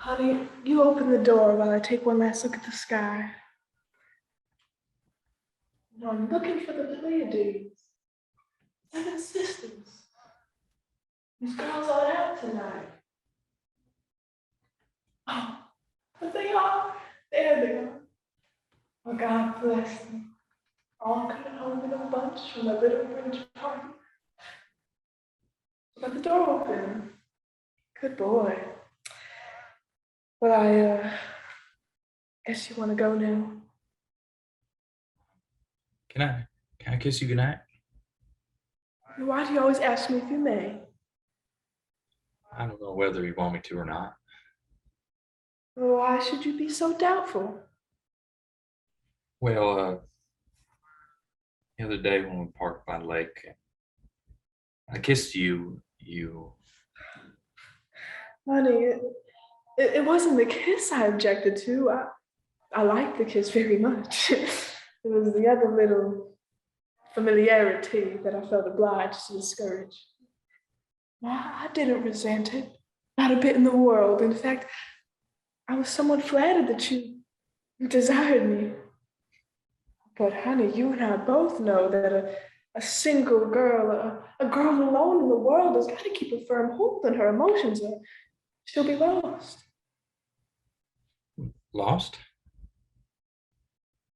Honey, you open the door while I take one last look at the sky. I'm looking for the Pleiades. Seven sisters. These girls aren't out tonight. Oh, but they are. There they are. Oh, God bless them. All coming home in a bunch from a little bridge party. Got the door open. Good boy. Well, I guess you want to go now. Can I kiss you goodnight? Why do you always ask me if you may? I don't know whether you want me to or not. Why should you be so doubtful? Well, the other day when we parked by the lake, I kissed you. Honey, it wasn't the kiss I objected to. I liked the kiss very much. It was the other little familiarity that I felt obliged to discourage. I didn't resent it, not a bit in the world. In fact, I was somewhat flattered that you desired me. But honey, you and I both know that a single girl, a girl alone in the world has got to keep a firm hold on her emotions or she'll be lost. Lost?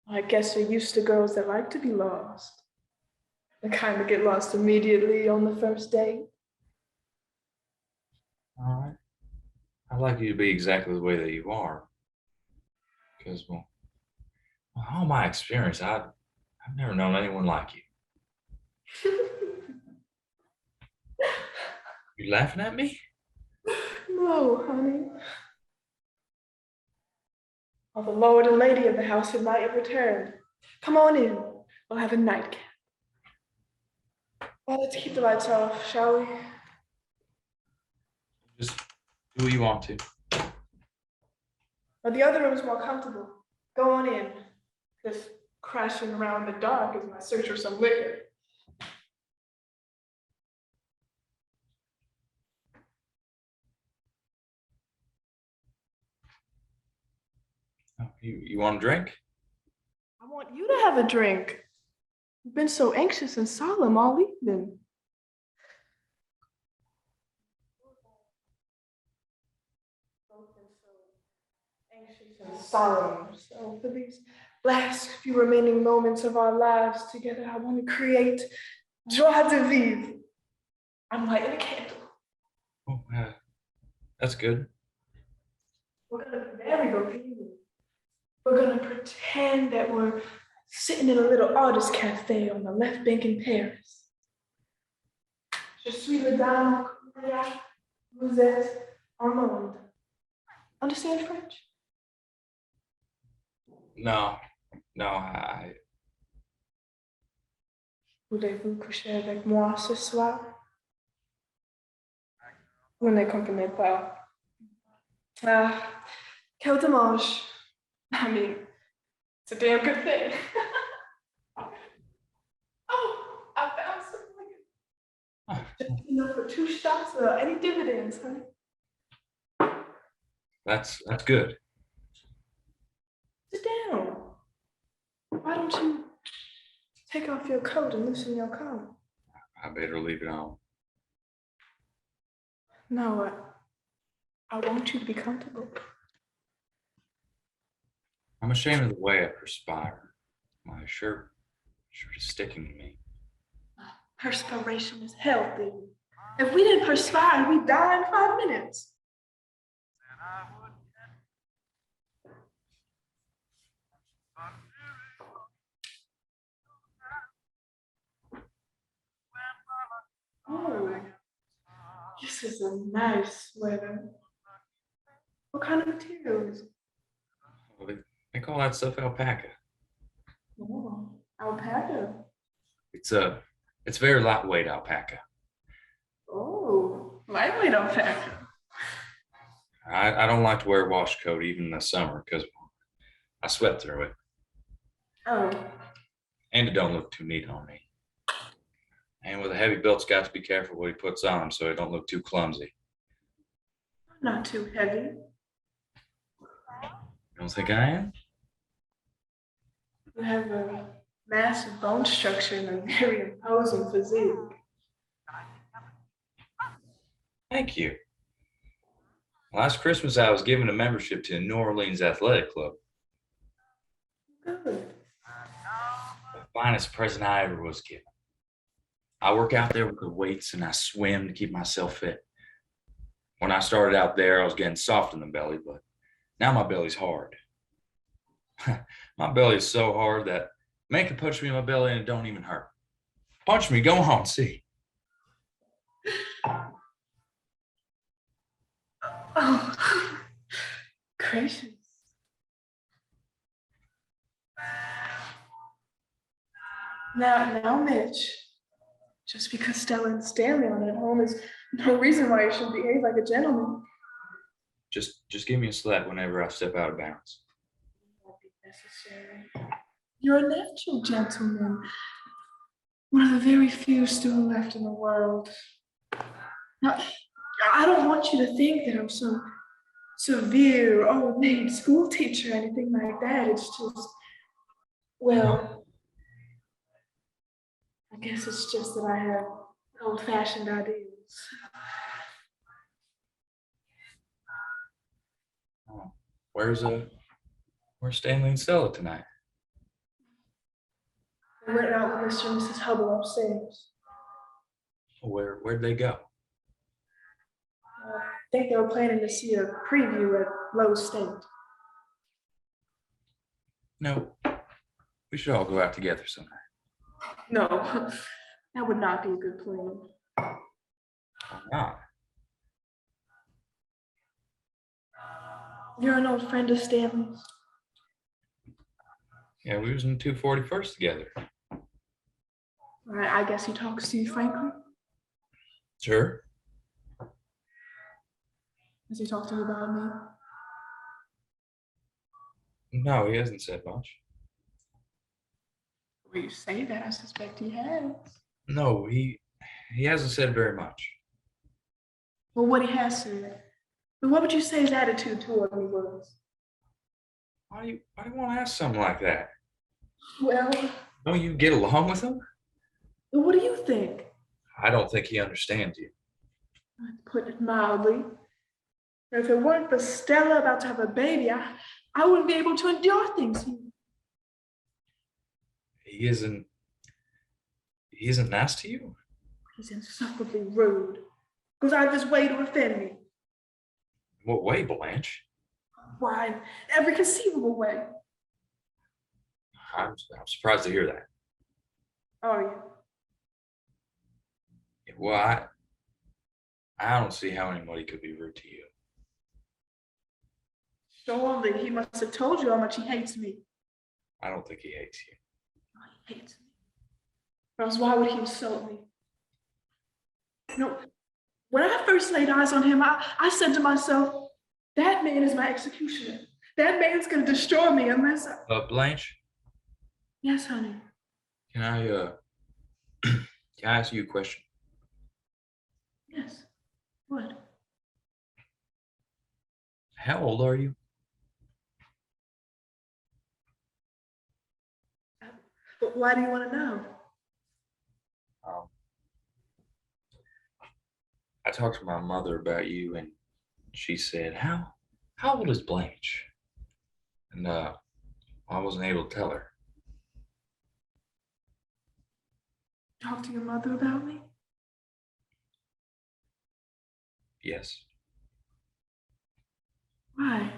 I guess you're used to girls that like to be lost. They kind of get lost immediately on the first date. All right. I'd like you to be exactly the way that you are. Because, well, all my experience, I've never known anyone like you. You laughing at me? No, honey. Well, the lord and lady of the house had not yet returned. Come on in. We'll have a nightcap. Well, let's keep the lights off, shall we? Just do what you want to. But the other room's more comfortable. Go on in. Just crashing around in the dark is my search for some liquor. Oh, you want a drink? I want you to have a drink. You've been so anxious and solemn all evening. Anxious and solemn. So for these last few remaining moments of our lives together, I want to create joie de vivre. I'm lighting a candle. Oh, that's good. We're gonna be very bohemian. We're gonna pretend that we're sitting in a little artist cafe on the left bank in Paris. Je suis la dame, vous êtes Armand. Understand French? No. Voulez-vous coucher avec moi ce soir? Vous ne comprenez pas. Ah, quel dommage. I mean, it's a damn good thing. Oh, I found something. Just enough for 2 shots without any dividends, honey. That's good. Sit down. Why don't you take off your coat and loosen your coat? I better leave it on. No, I want you to be comfortable. I'm ashamed of the way I perspire. My shirt is sticking to me. Perspiration is healthy. If we didn't perspire, we'd die in 5 minutes. Oh, this is a nice sweater. What kind of material is it? Well, they call that stuff alpaca. Oh, alpaca. It's very lightweight alpaca. Oh, lightweight alpaca. I don't like to wear a wash coat even in the summer because I sweat through it. Oh. And it don't look too neat on me. And with a heavy belt's got to be careful what he puts on so it don't look too clumsy. Not too heavy. don't think I am? You have a massive bone structure and a very imposing physique. Thank you. Last Christmas, I was given a membership to New Orleans Athletic Club. Good. The finest present I ever was given. I work out there with the weights and I swim to keep myself fit. When I started out there, I was getting soft in the belly, but now my belly's hard. My belly is so hard that a man can punch me in my belly and it don't even hurt. Punch me, go on, see. Oh, gracious. Now, Mitch, just because Stella and Stanley aren't at home is no reason why you should behave like a gentleman. Just give me a slap whenever I step out of bounds. Won't be necessary. You're a natural gentleman. One of the very few still left in the world. Now, I don't want you to think that I'm some severe old maid school teacher or anything like that. It's just, well, I guess it's just that I have old-fashioned ideals. Oh, where's Stanley and Stella tonight? I went out with Mr. and Mrs. Hubble upstairs. Where'd they go? I think they were planning to see a preview at Lowe State. No, we should all go out together sometime. No, that would not be a good plan. Why not? You're an old friend of Stanley's. Yeah, we was in 241st together. I guess he talks to you frankly. Sure. Has he talked to you about me? No, he hasn't said much. Well, you say that, I suspect he has. No, he hasn't said very much. Well, what he has said. But what would you say his attitude toward me was? Why do you want to ask something like that? Well, Don't you get along with him? what do you think? I don't think he understands you. I put it mildly. If it weren't for Stella about to have a baby, I wouldn't be able to endure things. He isn't nice to you? He's insufferably rude. Goes out of his way to offend me. What way, Blanche? Why, in every conceivable way. I'm surprised to hear that. Are you? Well, I don't see how anybody could be rude to you. Surely he must have told you how much he hates me. I don't think he hates you. Oh, he hates me. Or else why would he insult me? No, when I first laid eyes on him, I said to myself, that man is my executioner. That man's going to destroy me unless I... Blanche, Yes, honey. can I ask you a question? Yes. What? How old are you? But why do you want to know? I talked to my mother about you, and she said, "How old is Blanche?" And I wasn't able to tell her. Talk to your mother about me? Yes. Why?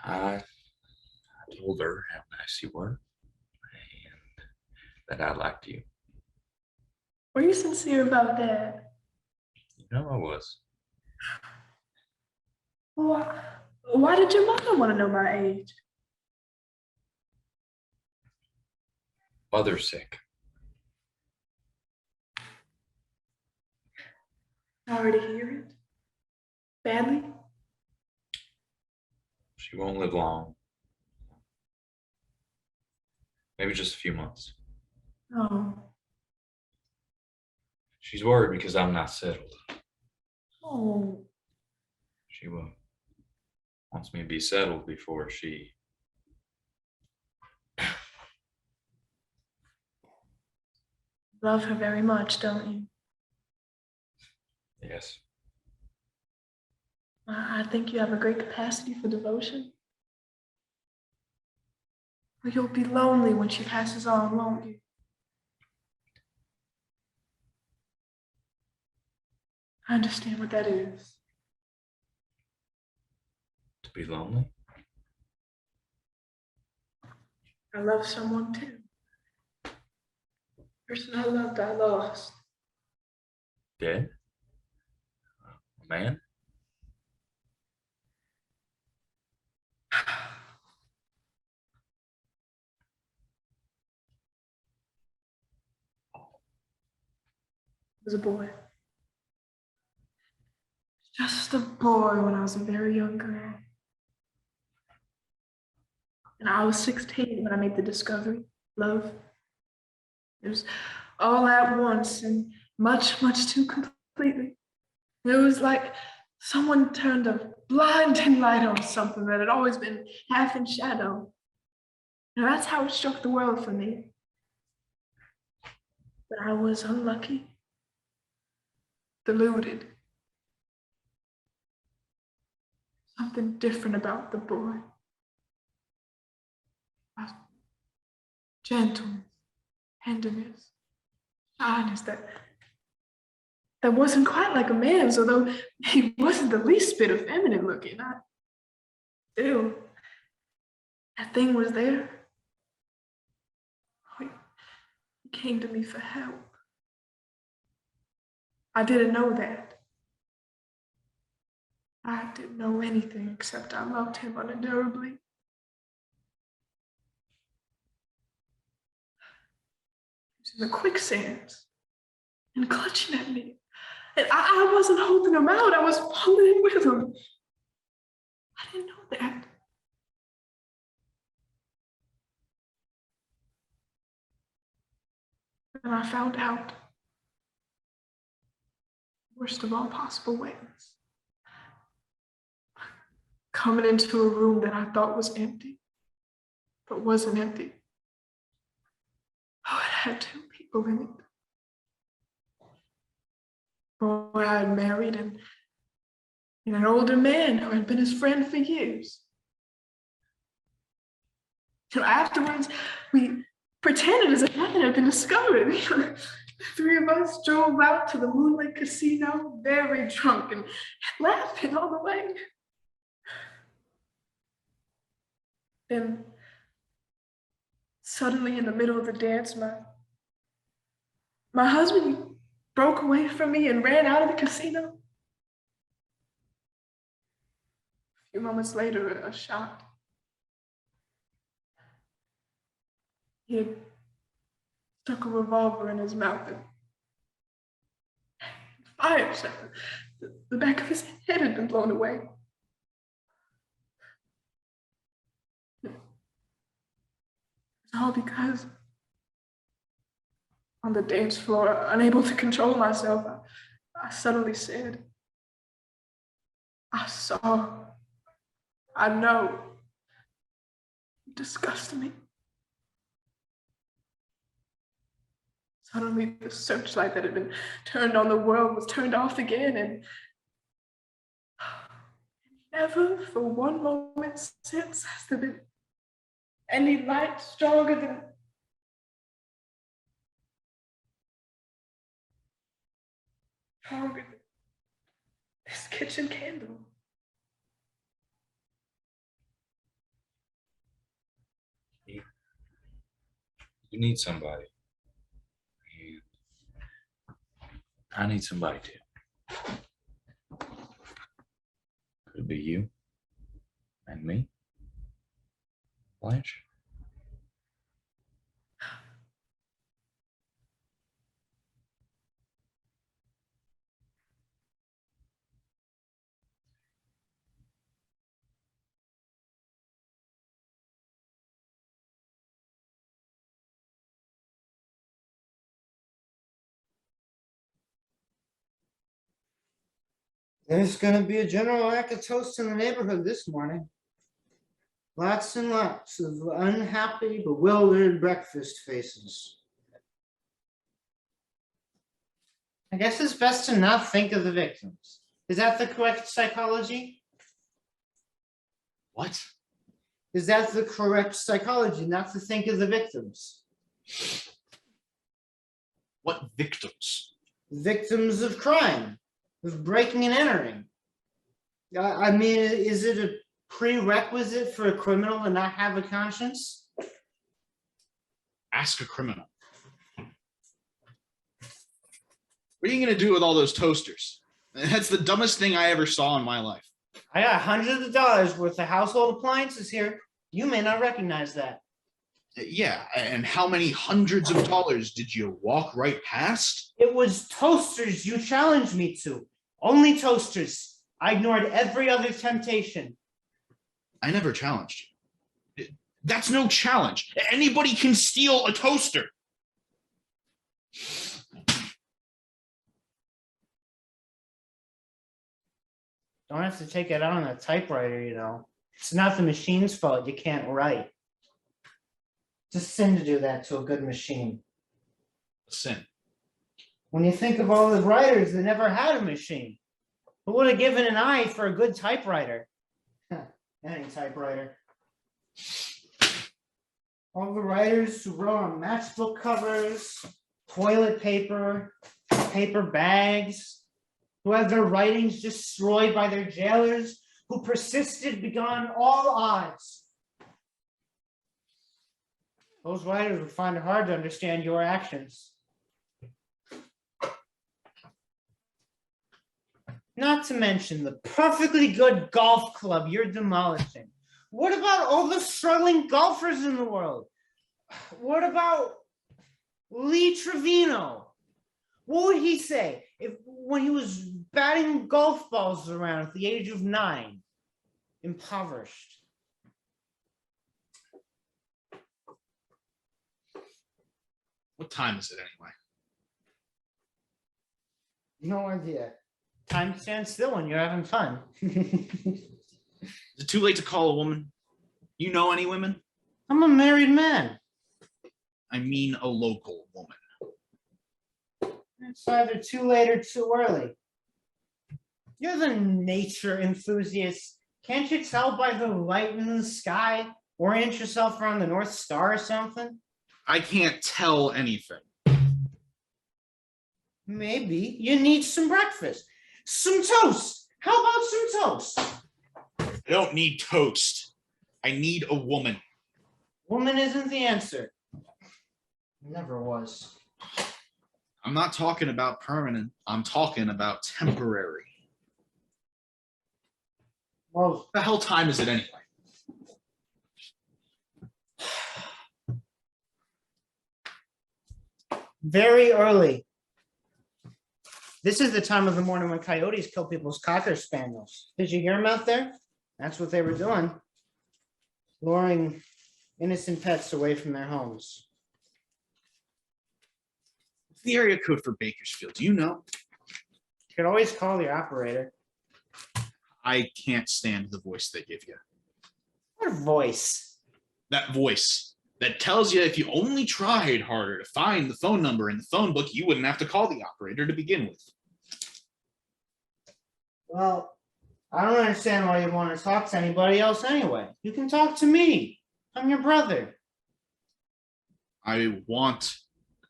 I told her how nice you were and that I liked you. Were you sincere about that? You know I was. Why did your mother want to know my age? Mother's sick. Sorry to hear it. Badly? She won't live long. Maybe just a few months. Oh. She's worried because I'm not settled. Oh. She won't. wants me to be settled before she. Love her very much, don't you? Yes. I think you have a great capacity for devotion. But you'll be lonely when she passes on, won't you? I understand what that is. To be lonely? I love someone too. The person I loved, I lost. Dead? A man? It was a boy. Just a boy when I was a very young girl. And I was 16 when I made the discovery. Love. It was all at once and much, much too completely. It was like someone turned a blinding light on something that had always been half in shadow. And that's how it struck the world for me. But I was unlucky, deluded. Something different about the boy. A gentleness, tenderness, shyness that wasn't quite like a man's, although he wasn't the least bit effeminate looking. Still, that thing was there. He came to me for help. I didn't know that. I didn't know anything except I loved him unendurably. He was in the quicksands and clutching at me. And I wasn't holding him out, I was pulling in with him. I didn't know that. And I found out, worst of all possible ways. Coming into a room that I thought was empty, but wasn't empty. Oh, it had two people in it. Boy I had married and an older man who had been his friend for years. So afterwards, we pretended as if nothing had been discovered. The three of us drove out to the moonlit casino, very drunk and laughing all the way. Then, suddenly in the middle of the dance, my husband broke away from me and ran out of the casino. A few moments later, a shot. He had stuck a revolver in his mouth and fired. The back of his head had been blown away. It's all because on the dance floor, unable to control myself, I suddenly said, I saw, I know. It disgusted me. Suddenly, the searchlight that had been turned on the world was turned off again, and never for one moment since has there been any light stronger than this kitchen candle. You need somebody. You, I need somebody too. Could it be you and me, Blanche? There's gonna be a general lack of toast in the neighborhood this morning. Lots and lots of unhappy, bewildered breakfast faces. I guess it's best to not think of the victims. Is that the correct psychology? What? Is that the correct psychology, not to think of the victims? What victims? Victims of crime, of breaking and entering. I mean, is it a prerequisite for a criminal to not have a conscience? Ask a criminal. What are you going to do with all those toasters? That's the dumbest thing I ever saw in my life. I got hundreds of dollars worth of household appliances here. You may not recognize that. Yeah, and how many hundreds of dollars did you walk right past? It was toasters you challenged me to. Only toasters. I ignored every other temptation. I never challenged you. That's no challenge. Anybody can steal a toaster. Don't have to take it out on a typewriter, you know. It's not the machine's fault you can't write. It's a sin to do that to a good machine. Sin. When you think of all the writers that never had a machine, who would have given an eye for a good typewriter? Any typewriter. All the writers who wrote on matchbook covers, toilet paper, paper bags, who had their writings destroyed by their jailers, who persisted beyond all odds. Those writers would find it hard to understand your actions. Not to mention the perfectly good golf club you're demolishing. What about all the struggling golfers in the world? What about Lee Trevino? What would he say if when he was batting golf balls around at the age of 9, impoverished? What time is it anyway? No idea. Time stands still when you're having fun. Is it too late to call a woman? You know any women? I'm a married man. I mean a local woman. It's either too late or too early. You're the nature enthusiast. Can't you tell by the light in the sky? Orient yourself around the North Star or something? I can't tell anything. Maybe you need some breakfast. Some toast. How about some toast? I don't need toast. I need a woman. Woman isn't the answer. Never was. I'm not talking about permanent. I'm talking about temporary. Well, What the hell time is it anyway? very early. This is the time of the morning when coyotes kill people's cocker spaniels. Did you hear them out there? That's what they were doing. Luring innocent pets away from their homes. What's the area code for Bakersfield? Do you know? You could always call the operator. I can't stand the voice they give you. What voice? That voice that tells you if you only tried harder to find the phone number in the phone book, you wouldn't have to call the operator to begin with. Well, I don't understand why you want to talk to anybody else anyway. You can talk to me. I'm your brother. I want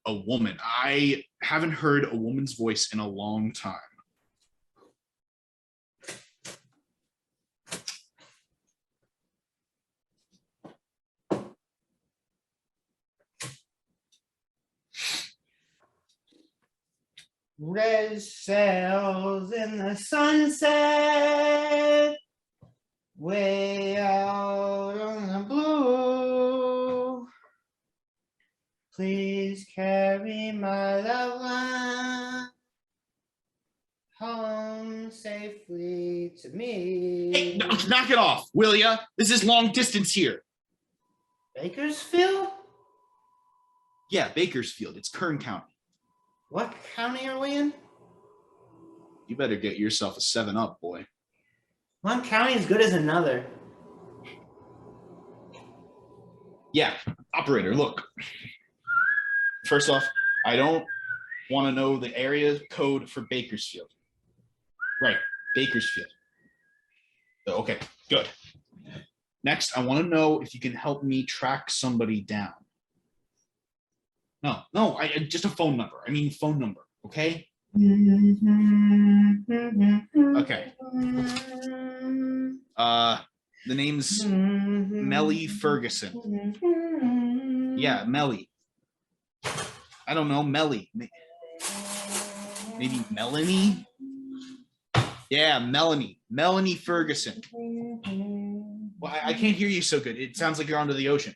a woman. I haven't heard a woman's voice in a long time. Red sails in the sunset, way out on the blue. Please carry my loved one home safely to me. Hey, knock it off, will ya? This is long distance here. Bakersfield? Yeah, Bakersfield. It's Kern County. What county are we in? You better get yourself a 7-Up, boy. One county as good as another. Yeah, operator, look. First off, I don't want to know the area code for Bakersfield. Right, Bakersfield. Okay, good. Next, I want to know if you can help me track somebody down. No, just a phone number. I mean, phone number, okay? Okay. The name's Melly Ferguson. Yeah, Melly. I don't know, Melly. Maybe Melanie? Yeah, Melanie. Melanie Ferguson. Well, I can't hear you so good. It sounds like you're under the ocean.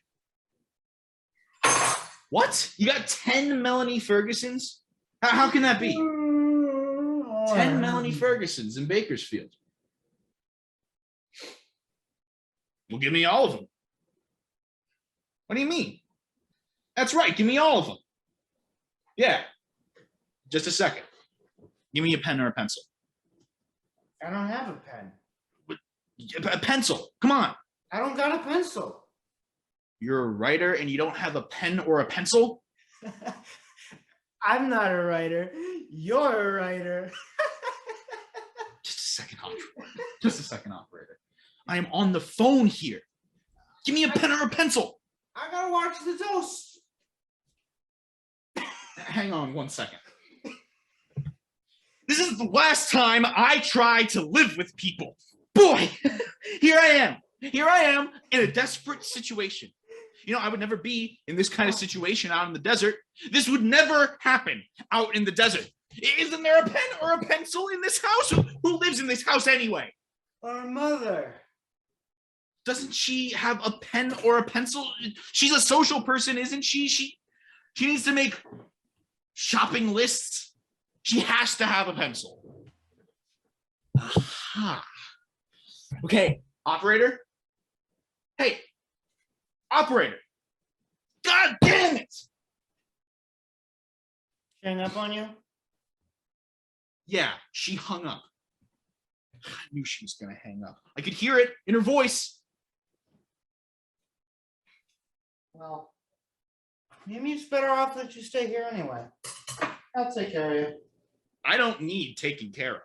What? You got 10 Melanie Fergusons? How can that be? 10 Melanie Fergusons in Bakersfield. Well, give me all of them. What do you mean? That's right. Give me all of them. Yeah. Just a second. Give me a pen or a pencil. I don't have a pen. A pencil. Come on. I don't got a pencil. You're a writer and you don't have a pen or a pencil? I'm not a writer. You're a writer. Just a second, operator. Just a second, operator. I am on the phone here. Give me a pen or a pencil. I gotta watch the toast. Hang on 1 second. This is the last time I try to live with people. Boy, here I am. Here I am in a desperate situation. You know, I would never be in this kind of situation out in the desert. This would never happen out in the desert. Isn't there a pen or a pencil in this house? Who lives in this house anyway? Our mother. Doesn't she have a pen or a pencil? She's a social person, isn't she? She needs to make shopping lists. She has to have a pencil. Aha. Okay, operator. Hey, operator. God damn it! Hang up on you? Yeah, she hung up. I knew she was going to hang up. I could hear it in her voice. Well, maybe it's better off that you stay here anyway. I'll take care of you. I don't need taking care of.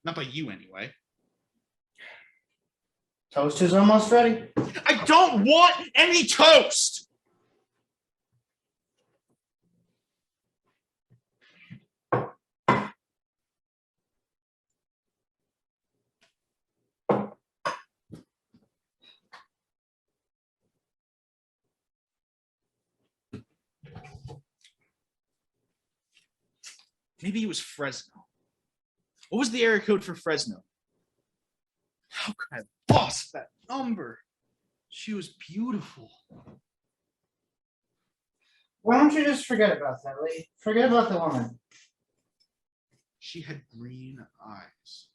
Not by you, anyway. Toast is almost ready. I don't want any toast! Maybe it was Fresno. What was the area code for Fresno? How could I lost that number? She was beautiful. Why don't you just forget about that, Lee? Forget about the woman. She had green eyes.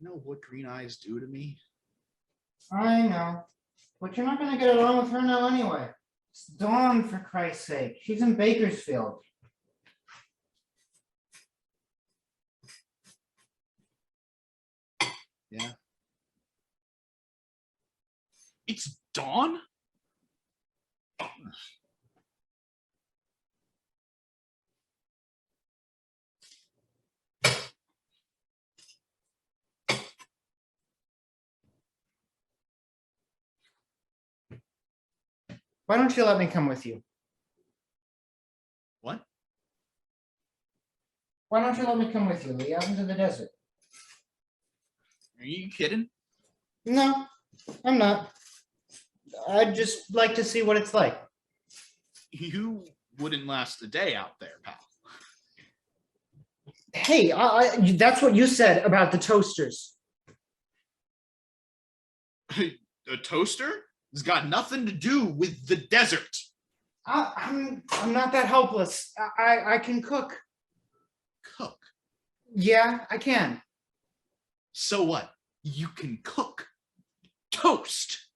You know what green eyes do to me? I know. But you're not going to get along with her now anyway. It's Dawn, for Christ's sake. She's in Bakersfield. Yeah. It's Dawn? Why don't you let me come with you? What? Why don't you let me come with you, Lee, out into the desert? Are you kidding? No, I'm not. I'd just like to see what it's like. You wouldn't last a day out there, pal. Hey, that's what you said about the toasters. A toaster has got nothing to do with the desert. I'm not that helpless. I can cook. Cook? Yeah, I can. So what? You can cook. Toast.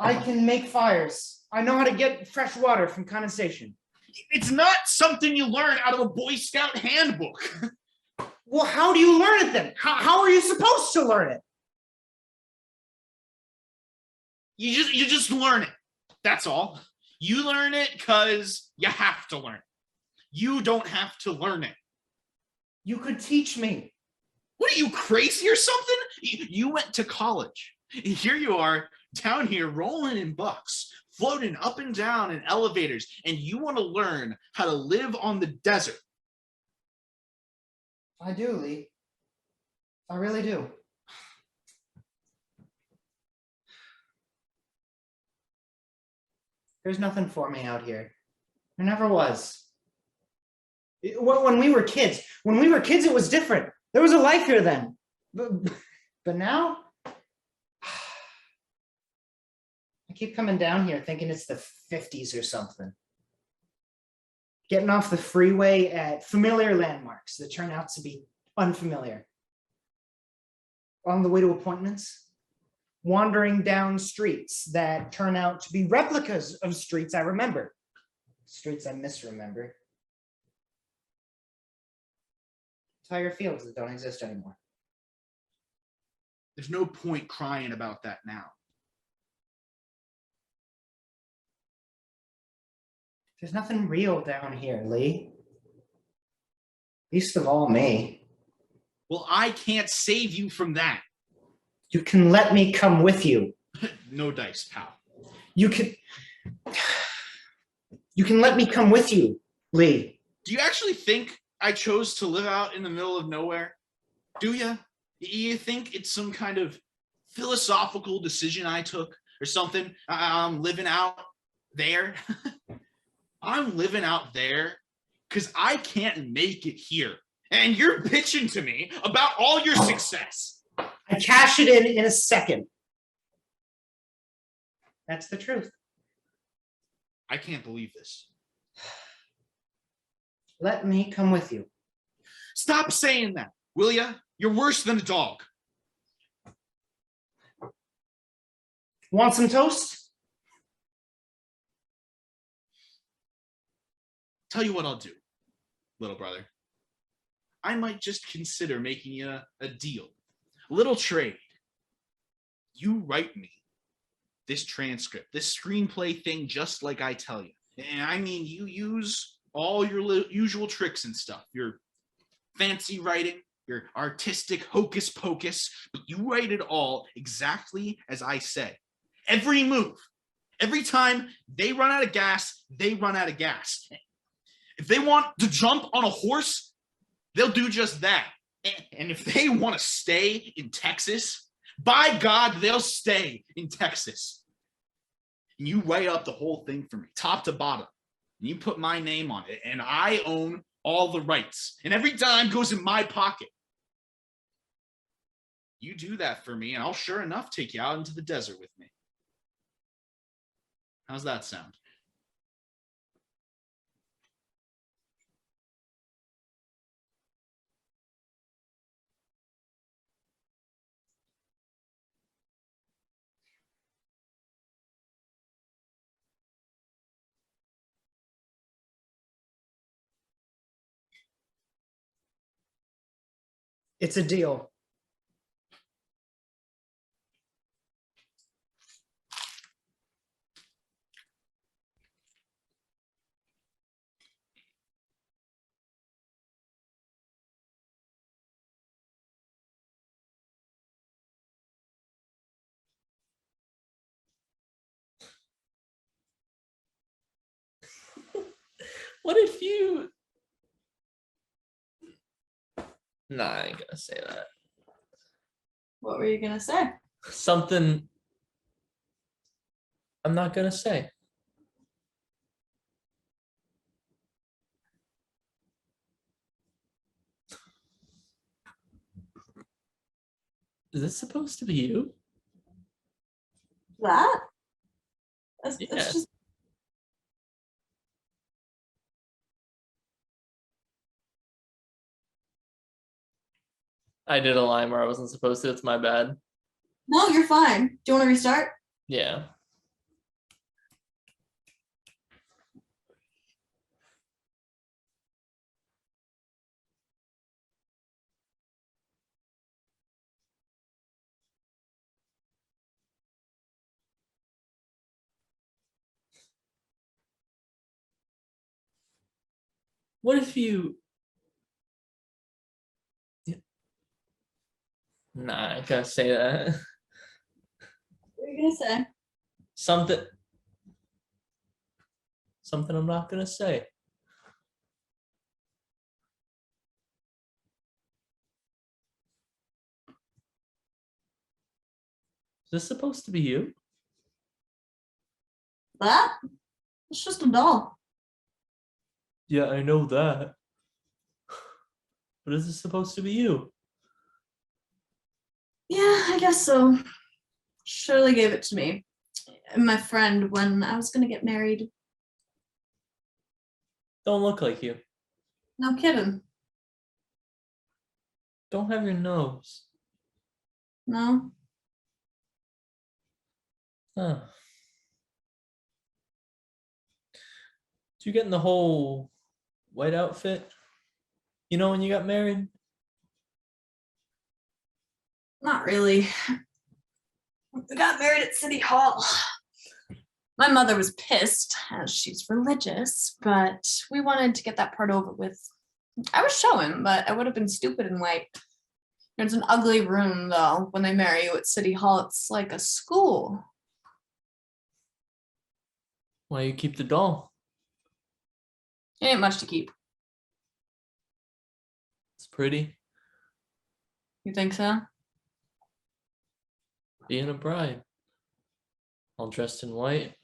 I can make fires. I know how to get fresh water from condensation. It's not something you learn out of a Boy Scout handbook. Well, how do you learn it then? How are you supposed to learn it? You just learn it. That's all. You learn it because you have to learn it. You don't have to learn it. You could teach me. What are you, crazy or something? You went to college. Here you are, down here rolling in bucks, floating up and down in elevators, and you want to learn how to live on the desert. I do, Lee. I really do. There's nothing for me out here. There never was. When we were kids, it was different. There was a life here then. But now, I keep coming down here thinking it's the 50s or something. Getting off the freeway at familiar landmarks that turn out to be unfamiliar. On the way to appointments, wandering down streets that turn out to be replicas of streets I remember, streets I misremember. Entire fields that don't exist anymore. There's no point crying about that now. There's nothing real down here, Lee. Least of all me. Well, I can't save you from that. You can let me come with you. No dice, pal. You can let me come with you, Lee. Do you actually think I chose to live out in the middle of nowhere? Do you? You think it's some kind of philosophical decision I took or something? I'm living out there. I'm living out there because I can't make it here. And you're bitching to me about all your success. I cash it in a second. That's the truth. I can't believe this. Let me come with you. Stop saying that, will ya? You're worse than a dog. Want some toast? Tell you what I'll do, little brother. I might just consider making you a deal, a little trade. You write me this transcript, this screenplay thing, just like I tell you. And I mean, you use all your usual tricks and stuff, your fancy writing, your artistic hocus pocus, but you write it all exactly as I say. Every move, every time they run out of gas, they run out of gas. If they want to jump on a horse, they'll do just that. And if they want to stay in Texas, by God, they'll stay in Texas. And you write up the whole thing for me, top to bottom. And you put my name on it, and I own all the rights. And every dime goes in my pocket. You do that for me, and I'll sure enough take you out into the desert with me. How's that sound? It's a deal. What if you... Nah, I ain't gonna say that. What were you gonna say? Something I'm not gonna say. Is this supposed to be you? That? That's Yeah. just I did a line where I wasn't supposed to. It's my bad. no, you're fine. Do you want to restart? Yeah. What if you? Nah, I can't say that. What are you gonna say? Something I'm not gonna say. Is this supposed to be you? That? It's just a doll. Yeah, I know that. But is this supposed to be you? Yeah, I guess so. Shirley gave it to me. And my friend when I was gonna get married. Don't look like you. No kidding. Don't have your nose. No. Huh. Did you get in the whole white outfit? You know when you got married? Not really. We got married at City Hall. My mother was pissed as she's religious, but we wanted to get that part over with. I was showing, but I would have been stupid in white. It's an ugly room though. When they marry you at City Hall, it's like a school. Why you keep the doll? It ain't much to keep. It's pretty. You think so? Being a bride. All dressed in white.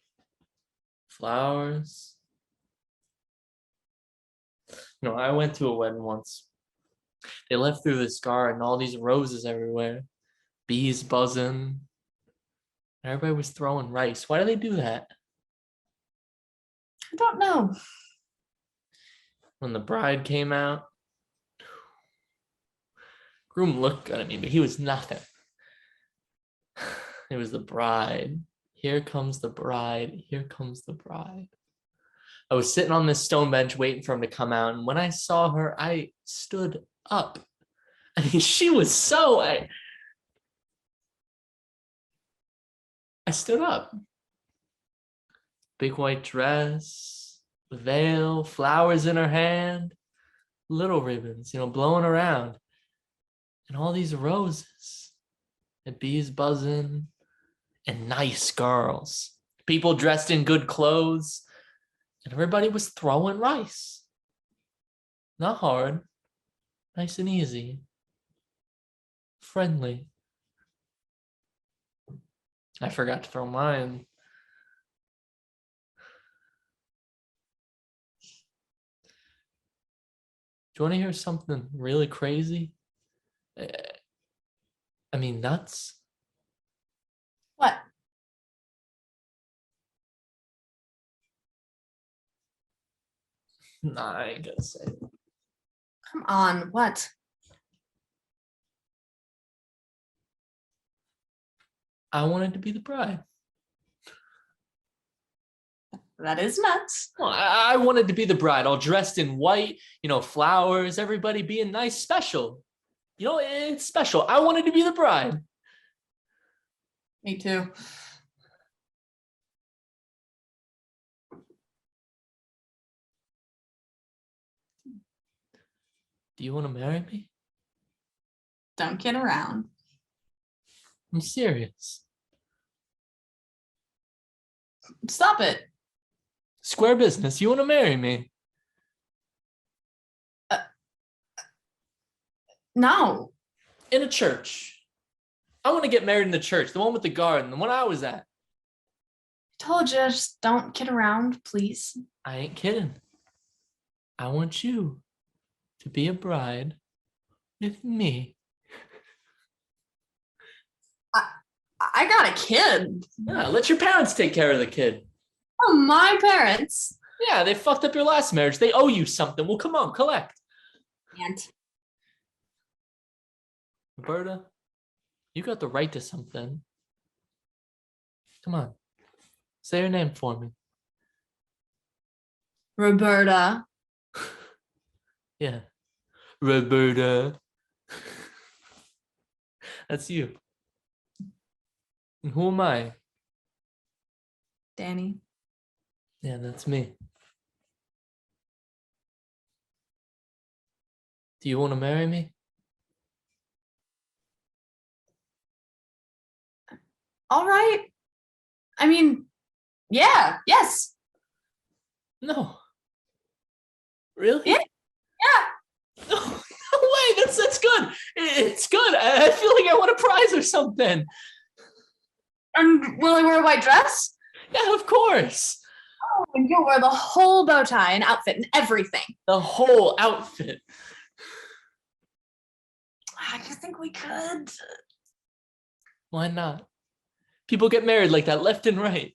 Flowers. No, I went to a wedding once. They left through this garden, all these roses everywhere. Bees buzzing. Everybody was throwing rice. Why do they do that? I don't know. When the bride came out, groom looked good at me, but he was nothing. It was the bride. Here comes the bride. Here comes the bride. I was sitting on this stone bench waiting for him to come out. And when I saw her, I stood up. I mean, she was so... I stood up. Big white dress, veil, flowers in her hand, little ribbons, blowing around. And all these roses, and bees buzzing, and nice girls. People dressed in good clothes, and everybody was throwing rice. Not hard, nice and easy, friendly. I forgot to throw mine. Do you want to hear something really crazy? I mean, nuts. What? Nah, I ain't gonna say it. Come on, what? I wanted to be the bride. That is nuts. Well, I wanted to be the bride, all dressed in white, flowers, everybody being nice, special. It's special. I wanted to be the bride. Me too. Do you want to marry me? Don't kid around. I'm serious. Stop it. Square business. You want to marry me? No. In a church. I want to get married in the church, the one with the garden, the one I was at. I told you, just don't kid around, please. I ain't kidding. I want you to be a bride with me. I got a kid. Yeah, let your parents take care of the kid. Oh, my parents. Yeah, they fucked up your last marriage. They owe you something. Well, come on, collect. And Roberta, you got the right to something. Come on. Say your name for me. Roberta. Yeah. Roberta. That's you. And who am I? Danny. Yeah, that's me. Do you want to marry me? All right. I mean, yeah, yes, No. Really? Yeah. yeah. No, no way. That's good. It's good. I feel like I want a prize or something. And will I wear a white dress? Yeah, of course. Oh, and you'll wear the whole bow tie and outfit and everything. The whole outfit. I just think we could. Why not? People get married like that left and right.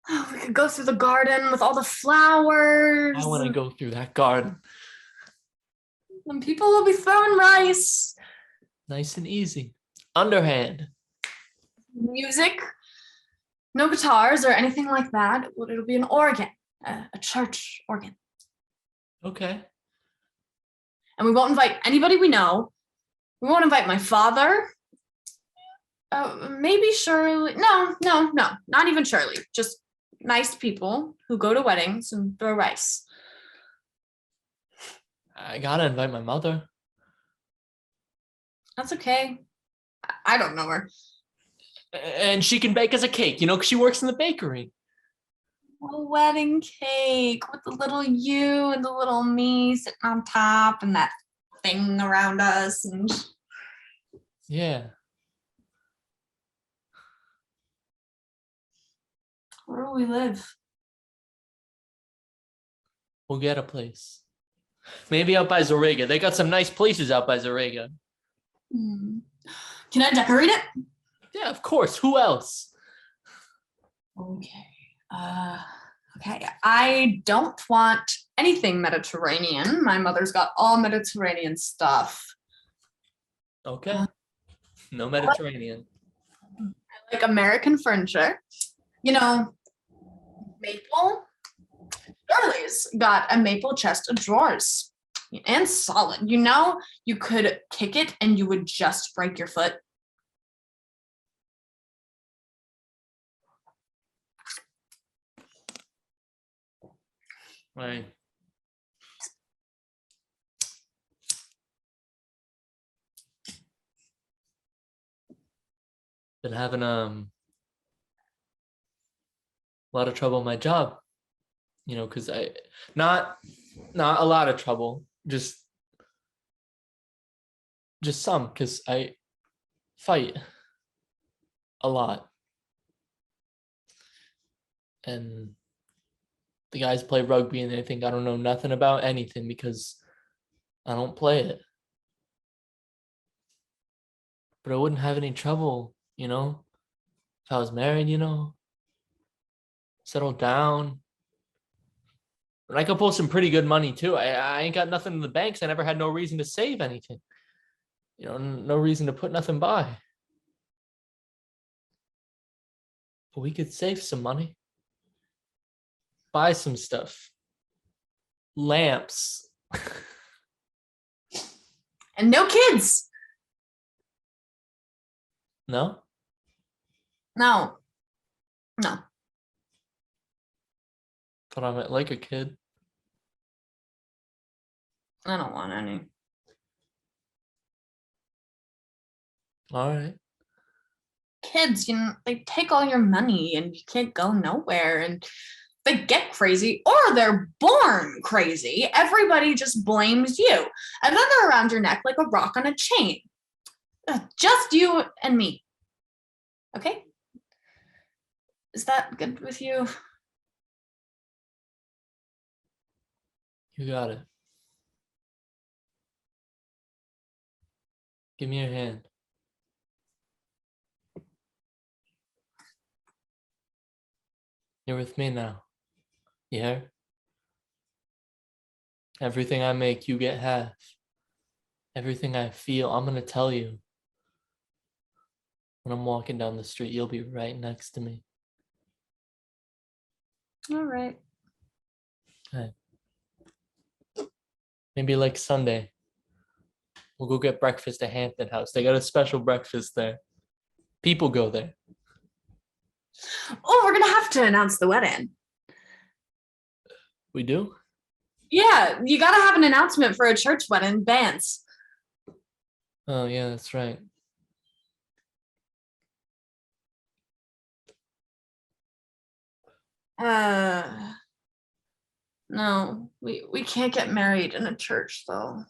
Oh, we could go through the garden with all the flowers. I want to go through that garden. And people will be throwing rice. Nice and easy. Underhand. Music. No guitars or anything like that. It'll be an organ, a church organ. Okay. And we won't invite anybody we know. We won't invite my father. Maybe Shirley. No, not even Shirley. Just nice people who go to weddings and throw rice. I gotta invite my mother. That's okay. I don't know her. And she can bake us a cake, 'cause she works in the bakery. A wedding cake with the little you and the little me sitting on top and that thing around us. And Yeah. where will we live? We'll get a place. Maybe out by Zorega. They got some nice places out by Zorega. Can I decorate it? Yeah, of course. Who else? Okay. Okay. I don't want anything Mediterranean. My mother's got all Mediterranean stuff. Okay. No Mediterranean. I like American furniture. Maple. Shirley's got a maple chest of drawers. And solid. You could kick it and you would just break your foot. Right. Been having a lot of trouble in my job, because I not a lot of trouble, just some, because I fight a lot, and the guys play rugby and they think I don't know nothing about anything because I don't play it. But I wouldn't have any trouble, if I was married, settled down. And I could pull some pretty good money too. I ain't got nothing in the banks. I never had no reason to save anything. No reason to put nothing by. But we could save some money. Buy some stuff. Lamps. And no kids. No? No. But I might like a kid. I don't want any. All right. Kids, they take all your money and you can't go nowhere and they get crazy or they're born crazy. Everybody just blames you. And then they're around your neck like a rock on a chain. Just you and me. Okay? Is that good with you? You got it. Give me your hand. You're with me now. You hear? Everything I make, you get half. Everything I feel, I'm gonna tell you. When I'm walking down the street, you'll be right next to me. All right. Okay. Maybe like Sunday, we'll go get breakfast at Hampton House. They got a special breakfast there. People go there. Oh, we're going to have to announce the wedding. We do? Yeah, you gotta have an announcement for a church wedding. Bands. Oh yeah, that's right. No, we can't get married in a church though.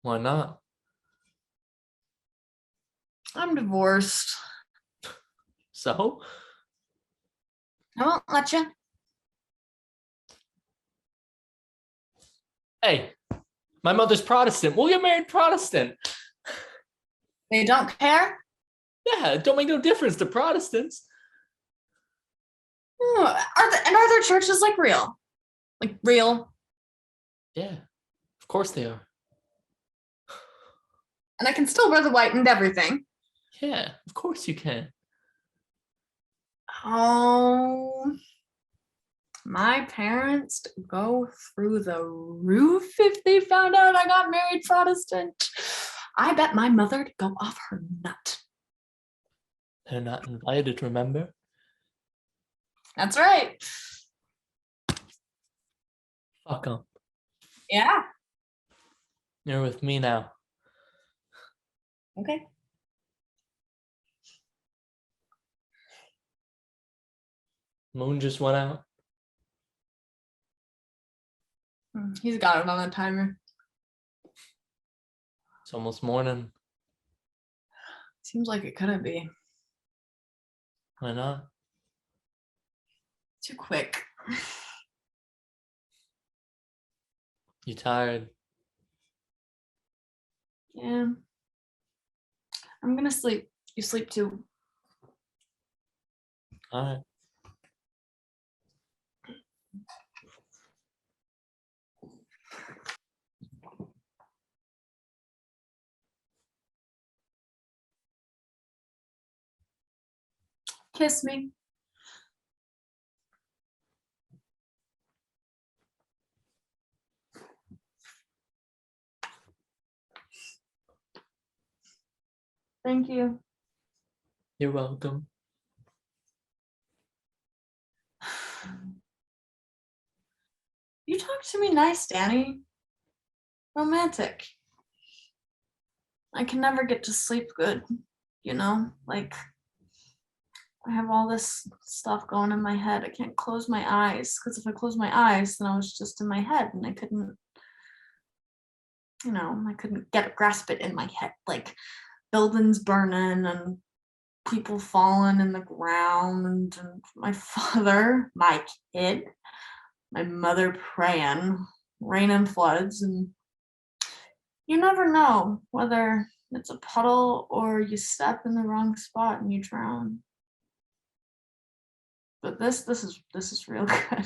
Why not? I'm divorced. So? I won't let you. Hey, my mother's Protestant. We'll get married Protestant. They don't care. Yeah, it don't make no difference to Protestants. Are their churches like real? Like real? Yeah, of course they are. And I can still wear the white and everything. Yeah, of course you can. Oh, my parents go through the roof if they found out I got married Protestant. I bet my mother'd go off her nut. They're not invited, remember? That's right. Fuck them. Yeah. You're with me now. Okay. Moon just went out. He's got it on a timer. It's almost morning. Seems like it couldn't be. Why not? Too quick. You tired? Yeah. I'm gonna sleep. You sleep too. All right. Kiss me. Thank you. You're welcome. You talk to me nice, Danny. Romantic. I can never get to sleep good, you know? Like, I have all this stuff going in my head. I can't close my eyes because if I close my eyes, then I was just in my head and I couldn't, I couldn't grasp it in my head. Like, buildings burning and people falling in the ground and my father, my kid, my mother praying, rain and floods, and you never know whether it's a puddle or you step in the wrong spot and you drown. But this is real good.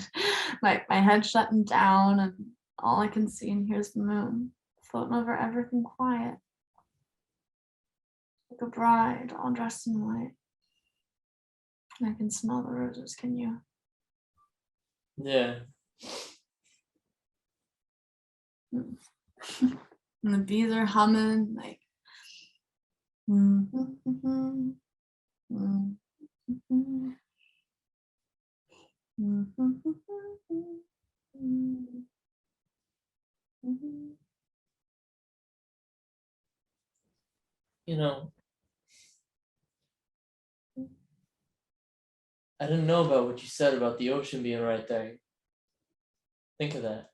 My head shutting down and all I can see and hear is the moon floating over everything quiet. Like a bride all dressed in white. And I can smell the roses, can you? Yeah. And the bees are humming like You know, I didn't know about what you said about the ocean being right there. Think of that.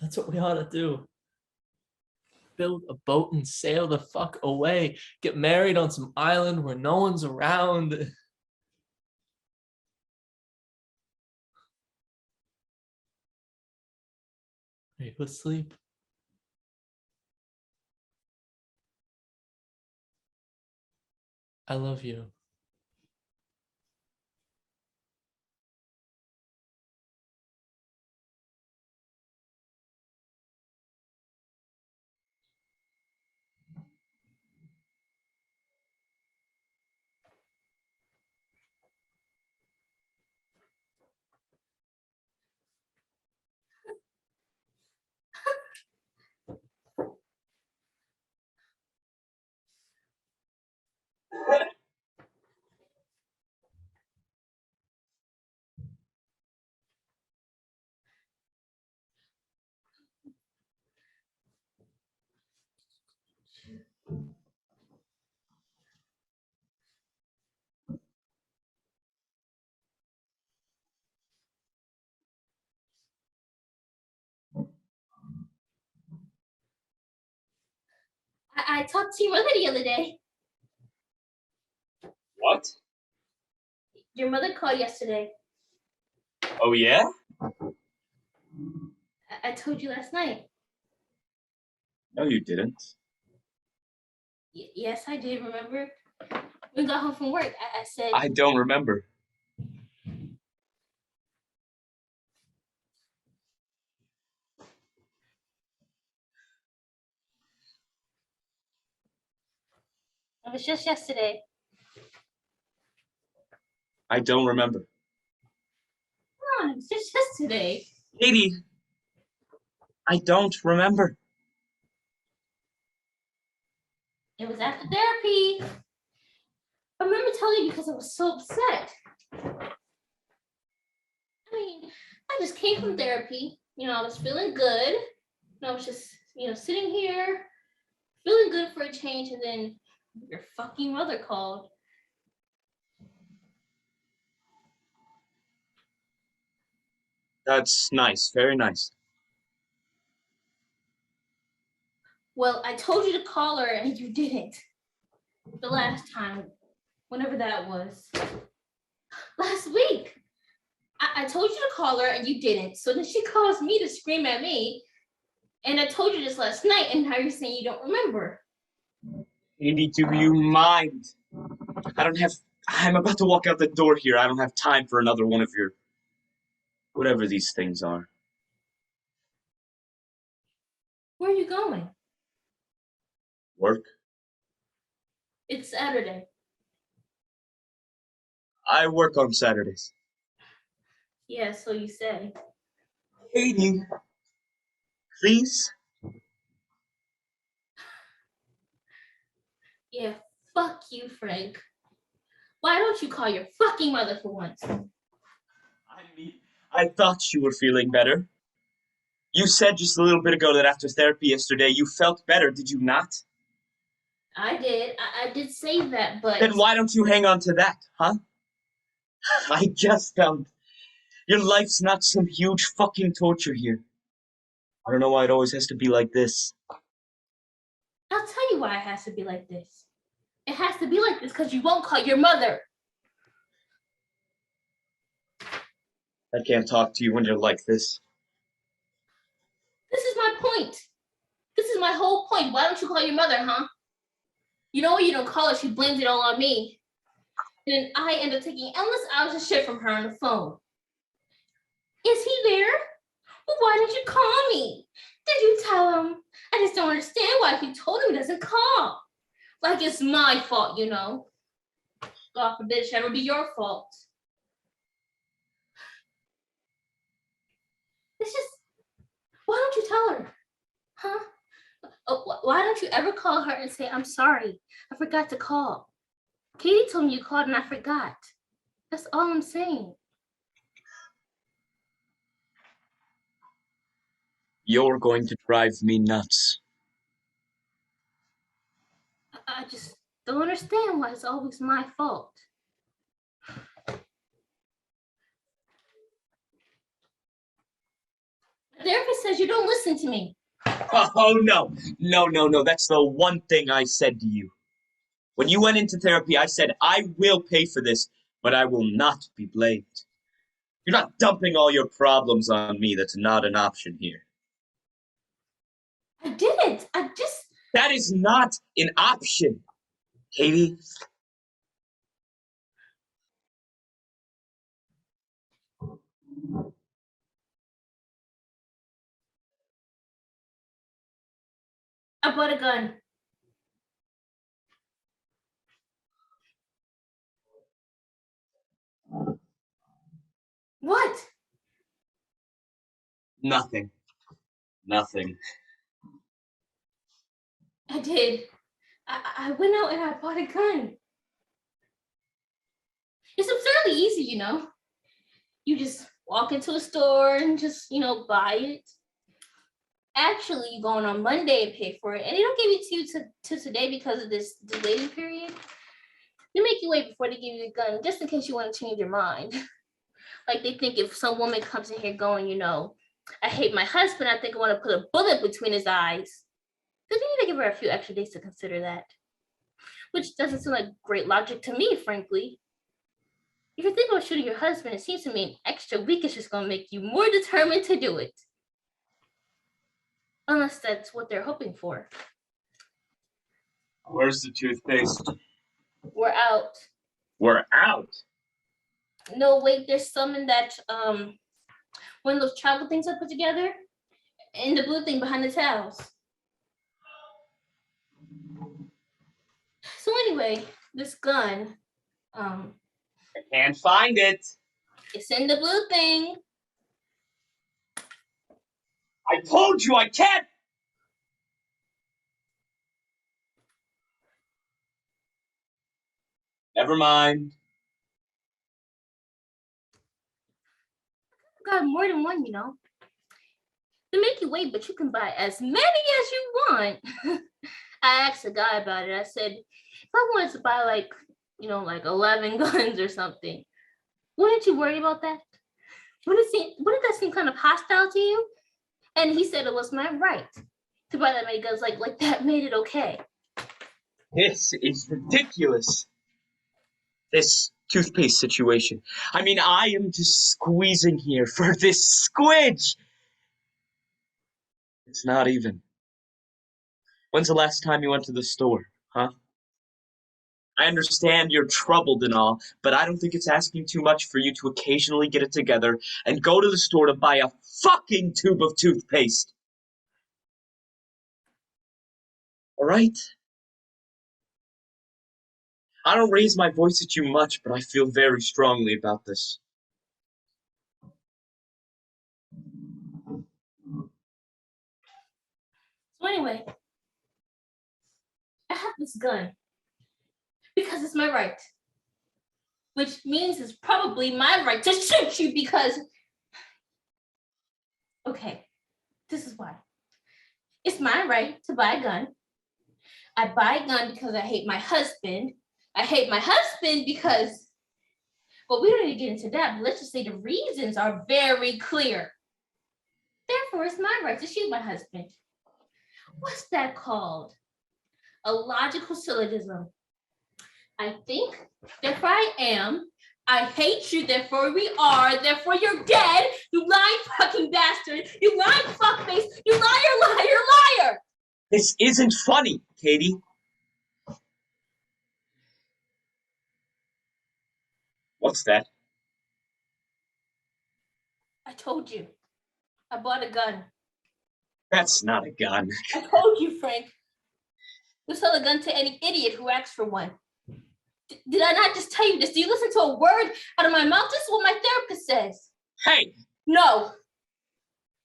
That's what we ought to do. Build a boat and sail the fuck away. Get married on some island where no one's around. Are you asleep? I love you. I talked to your mother the other day. What? Your mother called yesterday. Oh, yeah? I told you last night. No, you didn't. Yes, I did. Remember? When we got home from work, I said. I don't remember. It was just yesterday. I don't remember. Come on, it was just yesterday. Katie, I don't remember. It was after therapy. I remember telling you because I was so upset. I mean, I just came from therapy. I was feeling good. And I was just, sitting here, feeling good for a change, and then your fucking mother called. That's nice. Very nice. Well, I told you to call her and you didn't. The last time, whenever that was. Last week. I told you to call her and you didn't. So then she calls me to scream at me. And I told you this last night, and now you're saying you don't remember. Katie, do you mind? I'm about to walk out the door here. I don't have time for another one of your, whatever these things are. Where are you going? Work? It's Saturday. I work on Saturdays. Yeah, so you say. Katie, please? Yeah, fuck you, Frank. Why don't you call your fucking mother for once? I thought you were feeling better. You said just a little bit ago that after therapy yesterday, you felt better, did you not? I did. I did say that, but... Then why don't you hang on to that, huh? I just found your life's not some huge fucking torture here. I don't know why it always has to be like this. I'll tell you why it has to be like this. It has to be like this because you won't call your mother. I can't talk to you when you're like this. This is my point. This is my whole point. Why don't you call your mother, huh? You know what? You don't call her. She blames it all on me. And then I end up taking endless hours of shit from her on the phone. Is he there? Well, why didn't you call me? Did you tell him? I just don't understand why if you told him he doesn't call. Like it's my fault, God forbid it should ever be your fault. It's just, why don't you tell her? Huh? Oh, why don't you ever call her and say, I'm sorry, I forgot to call. Katie told me you called and I forgot. That's all I'm saying. You're going to drive me nuts. I just don't understand why it's always my fault. The therapist says you don't listen to me. Oh, no. No. That's the one thing I said to you. When you went into therapy, I said, I will pay for this, but I will not be blamed. You're not dumping all your problems on me. That's not an option here. I didn't. That is not an option, Katie. I bought a gun. What? Nothing. I did. I went out and I bought a gun. It's absurdly easy, You just walk into a store and just, buy it. Actually, you go on Monday and pay for it. And they don't give it to you to today because of this delaying period. They make you wait before they give you a gun, just in case you want to change your mind. Like they think if some woman comes in here going, I hate my husband, I think I want to put a bullet between his eyes. Then you need to give her a few extra days to consider that. Which doesn't seem like great logic to me, frankly. If you're thinking about shooting your husband, it seems to me an extra week is just gonna make you more determined to do it. Unless that's what they're hoping for. Where's the toothpaste? We're out. We're out. No, wait, there's some in that one of those travel things I put together. In the blue thing behind the towels. So anyway, this gun, I can't find it. it's in the blue thing. I told you I can't. Never mind. I've got more than one, you know. They make you wait, but you can buy as many as you want. I asked a guy about it. I said, if I wanted to buy like 11 guns or something, wouldn't you worry about that? Wouldn't that seem kind of hostile to you? And he said it was my right to buy that many guns. Like that made it okay. This is ridiculous. This toothpaste situation. I mean, I am just squeezing here for this squidge. It's not even. When's the last time you went to the store, huh? I understand you're troubled and all, but I don't think it's asking too much for you to occasionally get it together and go to the store to buy a fucking tube of toothpaste. All right? I don't raise my voice at you much, but I feel very strongly about this. So anyway, I have this gun because it's my right, which means it's probably my right to shoot you because, okay, this is why. It's my right to buy a gun. I buy a gun because I hate my husband. I hate my husband because, well, we don't need to get into that, but let's just say the reasons are very clear. Therefore, it's my right to shoot my husband. What's that called? A logical syllogism. I think, therefore I am. I hate you, therefore we are. Therefore you're dead. You lying fucking bastard. You lying fuckface. You liar. This isn't funny, Katie. What's that? I told you. I bought a gun. That's not a gun. I told you, Frank. We'll sell a gun to any idiot who asks for one. Did I not just tell you this? Do you listen to a word out of my mouth? This is what my therapist says. Hey! No.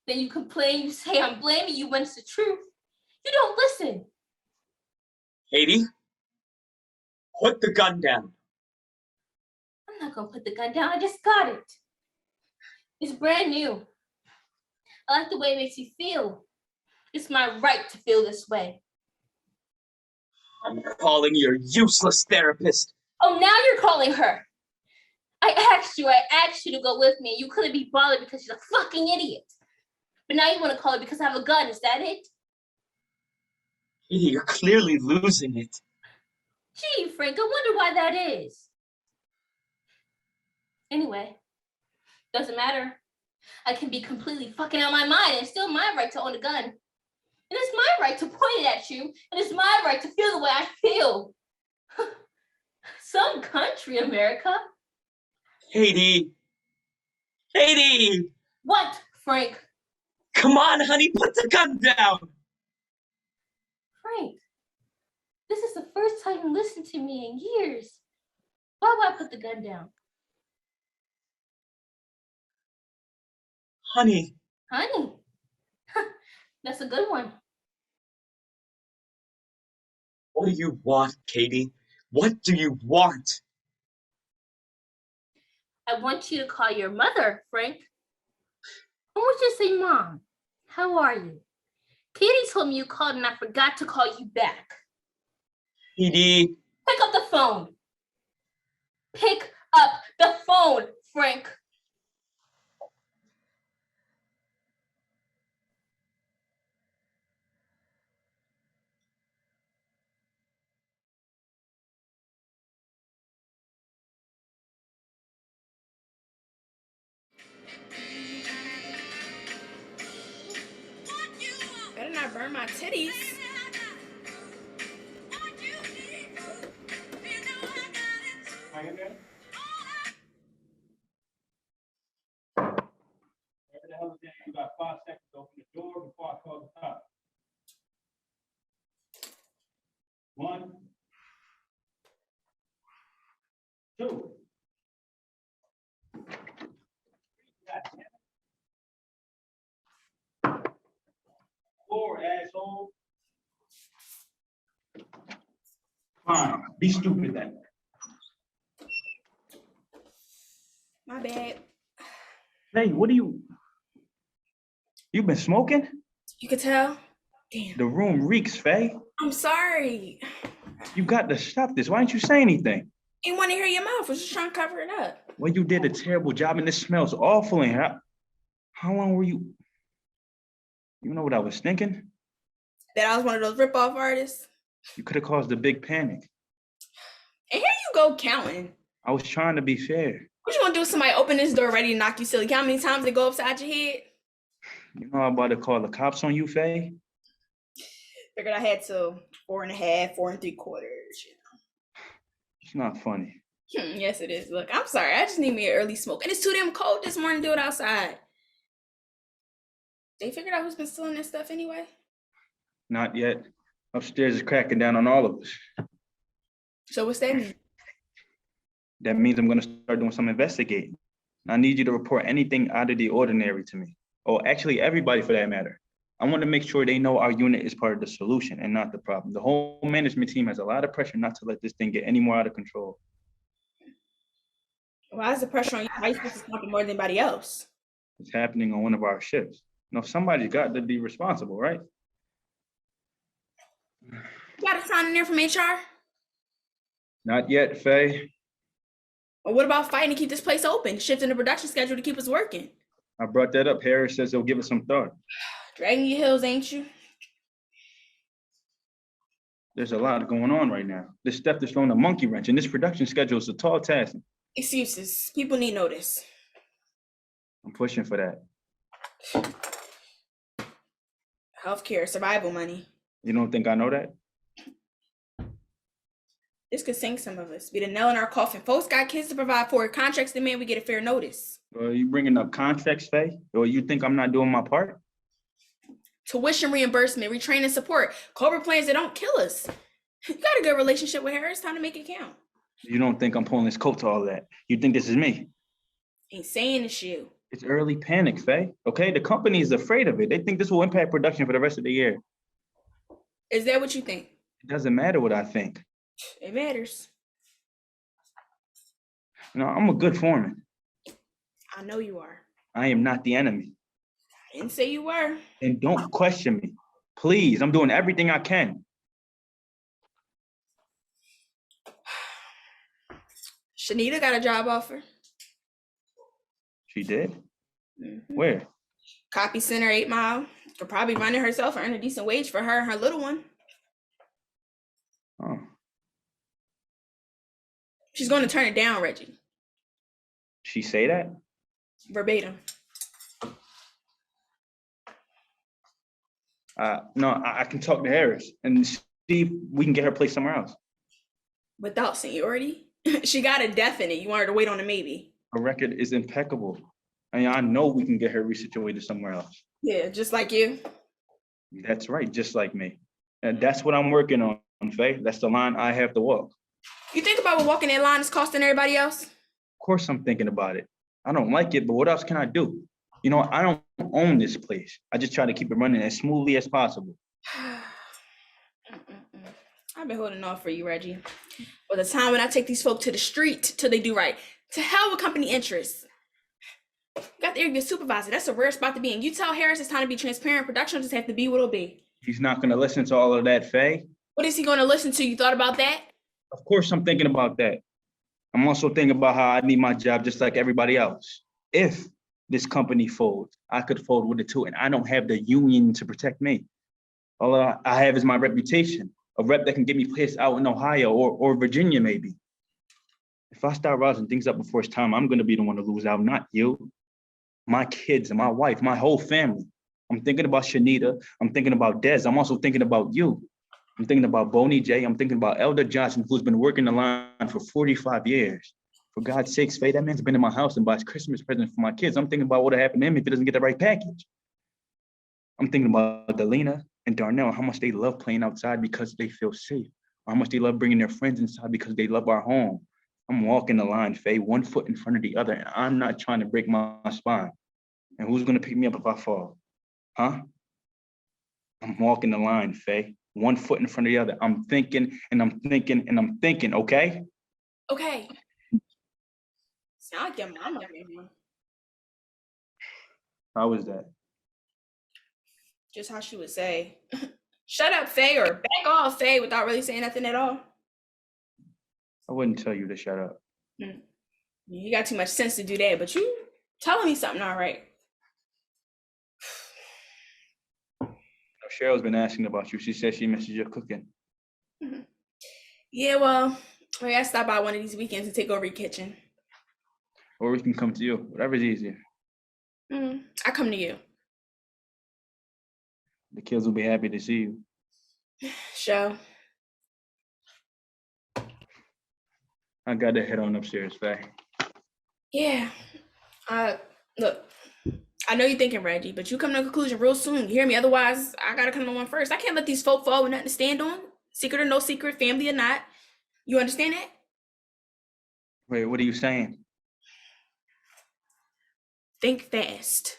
Then you complain, you say I'm blaming you when it's the truth. You don't listen. Katie, put the gun down. I'm not gonna put the gun down. I just got it. It's brand new. I like the way it makes you feel. It's my right to feel this way. I'm calling your useless therapist. Oh, now you're calling her. I asked you to go with me. You couldn't be bothered because she's a fucking idiot. But now you want to call her because I have a gun. Is that it? Katie, you're clearly losing it. Gee, Frank, I wonder why that is. Anyway, doesn't matter. I can be completely fucking out of my mind and it's still my right to own a gun. And it's my right to point it at you. And it's my right to feel the way I feel. Some country, America. Katie! Katie! What, Frank? Come on, honey, put the gun down! Frank, this is the first time you listened to me in years. Why would I put the gun down? Honey. Honey. That's a good one. What do you want, Katie? What do you want? I want you to call your mother, Frank. I want you to say, Mom, how are you? Katie told me you called and I forgot to call you back. Katie. Pick up the phone. Pick up the phone, Frank. burn my titties. You got 5 seconds to open the door before I call the cops. 1, 2. Four, asshole. Fine, be stupid then. My bad. Hey, what are you? You've been smoking? You could tell? Damn. The room reeks, Faye. I'm sorry. You got to stop this. Why didn't you say anything? Ain't want to hear your mouth. I was just trying to cover it up. Well, you did a terrible job and this smells awful in here. How long were you? You know what I was thinking? That I was one of those rip-off artists. You could have caused a big panic. And here you go counting. I was trying to be fair. What you gonna do if somebody open this door ready to knock you silly? How many times they go upside your head? You know I'm about to call the cops on you, Faye? Figured I had to 4.5, 4 3/4. You know. It's not funny. Yes, it is. Look, I'm sorry. I just need me an early smoke. And it's too damn cold this morning to do it outside. They figured out who's been stealing this stuff anyway? Not yet. Upstairs is cracking down on all of us. So what's that mean? That means I'm gonna start doing some investigating. I need you to report anything out of the ordinary to me. Or actually everybody for that matter. I want to make sure they know our unit is part of the solution and not the problem. The whole management team has a lot of pressure not to let this thing get any more out of control. Why is the pressure on you? Why are you supposed to stop it more than anybody else? It's happening on one of our shifts. Somebody's got to be responsible, right? You got a sign in there from HR? Not yet, Faye. Or what about fighting to keep this place open? Shifting the production schedule to keep us working? I brought that up. Harris says he'll give it some thought. Dragging your heels, ain't you? There's a lot going on right now. This stuff is throwing a monkey wrench, and this production schedule is a tall task. Excuses. People need notice. I'm pushing for that. Healthcare, survival money. You don't think I know that? This could sink some of us. Be the nail in our coffin. Folks got kids to provide for. Contracts demand we get a fair notice. Are you bringing up contracts, Faye? Or you think I'm not doing my part? Tuition reimbursement, retraining support, Cobra plans that don't kill us. You got a good relationship with Harris. Time to make it count. You don't think I'm pulling his coat to all that? You think this is me? Ain't saying it's you. It's early panic, Faye. Okay, the company is afraid of it. They think this will impact production for the rest of the year. Is that what you think? It doesn't matter what I think. It matters. I'm a good foreman. I know you are. I am not the enemy. I didn't say you were. And don't question me. Please, I'm doing everything I can. Shanita got a job offer. She did? Mm-hmm. Where? Copy center, 8 Mile. Could probably run it herself and earn a decent wage for her and her little one. Oh. She's going to turn it down, Reggie. She say that? Verbatim. No, I can talk to Harris and see if we can get her placed somewhere else. Without seniority? She got a definite. You want her to wait on a maybe. Her record is impeccable. I know we can get her resituated somewhere else. Yeah, just like you. That's right, just like me. And that's what I'm working on, Faye. That's the line I have to walk. You think about what walking that line is costing everybody else? Of course I'm thinking about it. I don't like it, but what else can I do? I don't own this place. I just try to keep it running as smoothly as possible. I've been holding off for you, Reggie. But the time when I take these folk to the street till they do right. To hell with company interests. You got the area supervisor. That's a rare spot to be in. You tell Harris it's time to be transparent. Production will just have to be what it'll be. He's not going to listen to all of that, Faye. What is he going to listen to? You thought about that? Of course I'm thinking about that. I'm also thinking about how I need my job just like everybody else. If this company folds, I could fold with it too, and I don't have the union to protect me. All I have is my reputation, a rep that can get me placed out in Ohio or Virginia maybe. If I start rousing things up before it's time, I'm going to be the one to lose out, not you. My kids and my wife, my whole family. I'm thinking about Shanita. I'm thinking about Dez. I'm also thinking about you. I'm thinking about Boney J. I'm thinking about Elder Johnson, who's been working the line for 45 years. For God's sakes, Faye, that man's been in my house and buys Christmas presents for my kids. I'm thinking about what'll happen to him if he doesn't get the right package. I'm thinking about Delina and Darnell, how much they love playing outside because they feel safe, or how much they love bringing their friends inside because they love our home. I'm walking the line, Faye, one foot in front of the other, and I'm not trying to break my spine. And who's gonna pick me up if I fall? Huh? I'm walking the line, Faye, one foot in front of the other. I'm thinking and I'm thinking and I'm thinking, okay? Okay. Sound like your mama. Man. How was that? Just how she would say, shut up, Faye, or back off, Faye, without really saying nothing at all. I wouldn't tell you to shut up. You got too much sense to do that, but you telling me something all right. Cheryl's been asking about you. She said she misses your cooking. Yeah, well, I gotta stop by one of these weekends to take over your kitchen. Or we can come to you, whatever's easier. I come to you. The kids will be happy to see you. Show. I got to head on upstairs, Faye. Yeah. Look, I know you're thinking, Reggie, but you come to a conclusion real soon. You hear me? Otherwise, I gotta come to one first. I can't let these folk fall with nothing to stand on. Secret or no secret, family or not. You understand that? Wait, what are you saying? Think fast.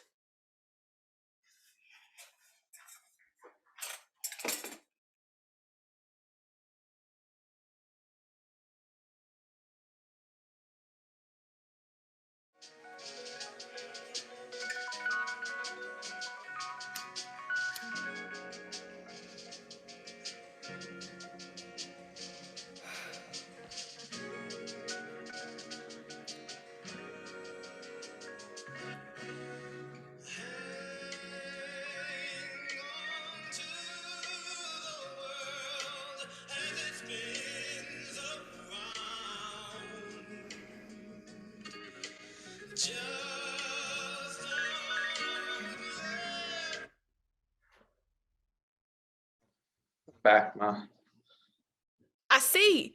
Back, Ma. I see.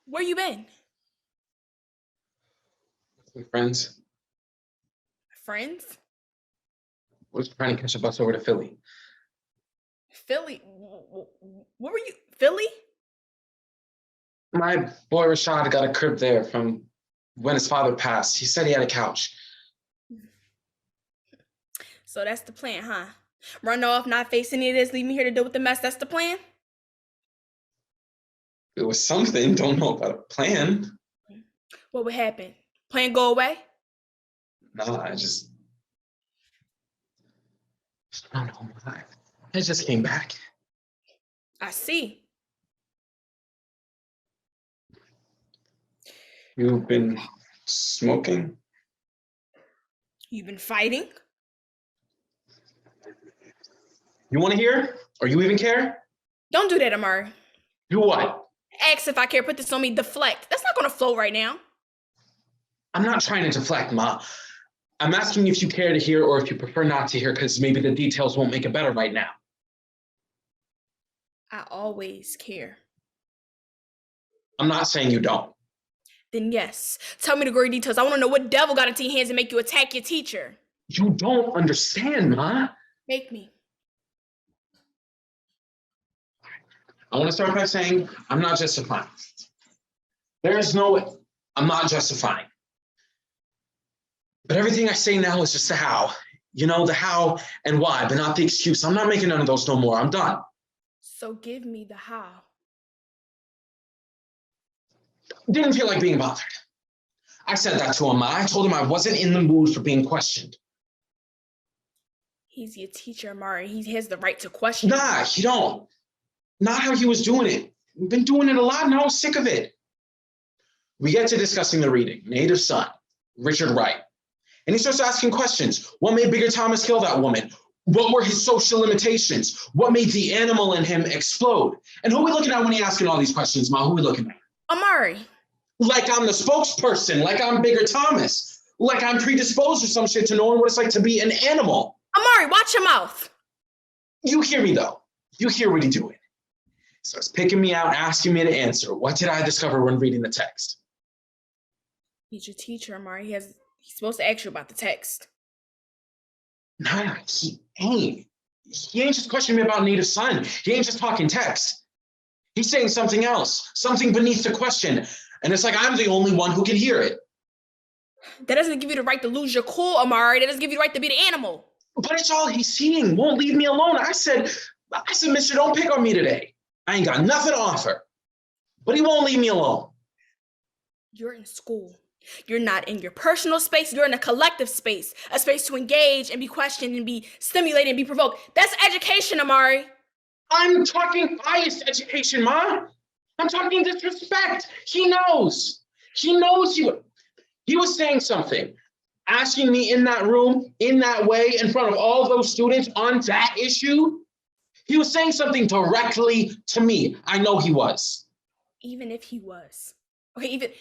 Where you been? With friends. Friends? Was trying to catch a bus over to Philly. Philly? Where were you? Philly? My boy Rashad got a crib there from when his father passed. He said he had a couch. So that's the plan, huh? Run off, not face any of this, leave me here to deal with the mess. That's the plan? It was something. Don't know about a plan. What would happen? Plan go away? Nah, I don't know why. I just came back. I see. You've been smoking? You've been fighting? You want to hear? Or you even care? Don't do that, Amari. Do what? Ask if I care, put this on me, deflect. That's not gonna flow right now. I'm not trying to deflect, Ma. I'm asking if you care to hear or if you prefer not to hear, because maybe the details won't make it better right now. I always care. I'm not saying you don't. Then yes, tell me the gory details. I want to know what devil got into your hands and make you attack your teacher. You don't understand, Ma. Make me. I want to start by saying I'm not justifying. I'm not justifying. But everything I say now is just the how. You know, the how and why, but not the excuse. I'm not making none of those no more. I'm done. So give me the how. Didn't feel like being bothered. I said that to him, Ma. I told him I wasn't in the mood for being questioned. He's your teacher, Amari. He has the right to question. Nah, he don't. Not how he was doing it. We've been doing it a lot and I was sick of it. We get to discussing the reading, Native Son, Richard Wright. And he starts asking questions. What made Bigger Thomas kill that woman? What were his social limitations? What made the animal in him explode? And who are we looking at when he's asking all these questions, Ma? Who are we looking at? Amari. Like I'm the spokesperson, like I'm Bigger Thomas. Like I'm predisposed or some shit to knowing what it's like to be an animal. Amari, watch your mouth. You hear me though. You hear what he's doing. He starts picking me out, asking me to answer. What did I discover when reading the text? He's your teacher, Amari. He's supposed to ask you about the text. Nah, he ain't. He ain't just questioning me about native son. He ain't just talking text. He's saying something else, something beneath the question. And it's like I'm the only one who can hear it. That doesn't give you the right to lose your cool, Amari. That doesn't give you the right to be the animal. But it's all he's seeing. Won't leave me alone. I said, mister, don't pick on me today. I ain't got nothing to offer. But he won't leave me alone. You're in school. You're not in your personal space. You're in a collective space, a space to engage and be questioned and be stimulated and be provoked. That's education, Amari. I'm talking biased education, Ma. I'm talking disrespect. He knows. He knows he was saying something, asking me in that room, in that way, in front of all those students on that issue. He was saying something directly to me. I know he was. Even if he was. Okay,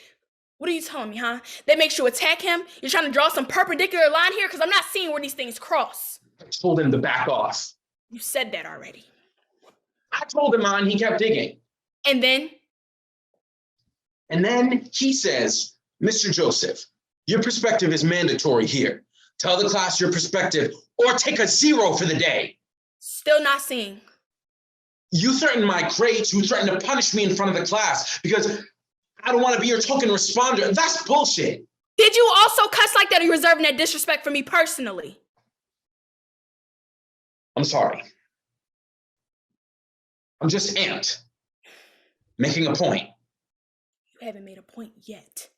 what are you telling me, huh? That makes you attack him? You're trying to draw some perpendicular line here? Because I'm not seeing where these things cross. I told him to back off. You said that already. I told him, and he kept digging. And then? And then he says, Mr. Joseph, your perspective is mandatory here. Tell the class your perspective or take a 0 for the day. Still not seeing. You threaten my grades. You threaten to punish me in front of the class because I don't want to be your token responder. That's bullshit. Did you also cuss like that, or are you reserving that disrespect for me personally? I'm sorry. I'm just amped. Making a point. You haven't made a point yet.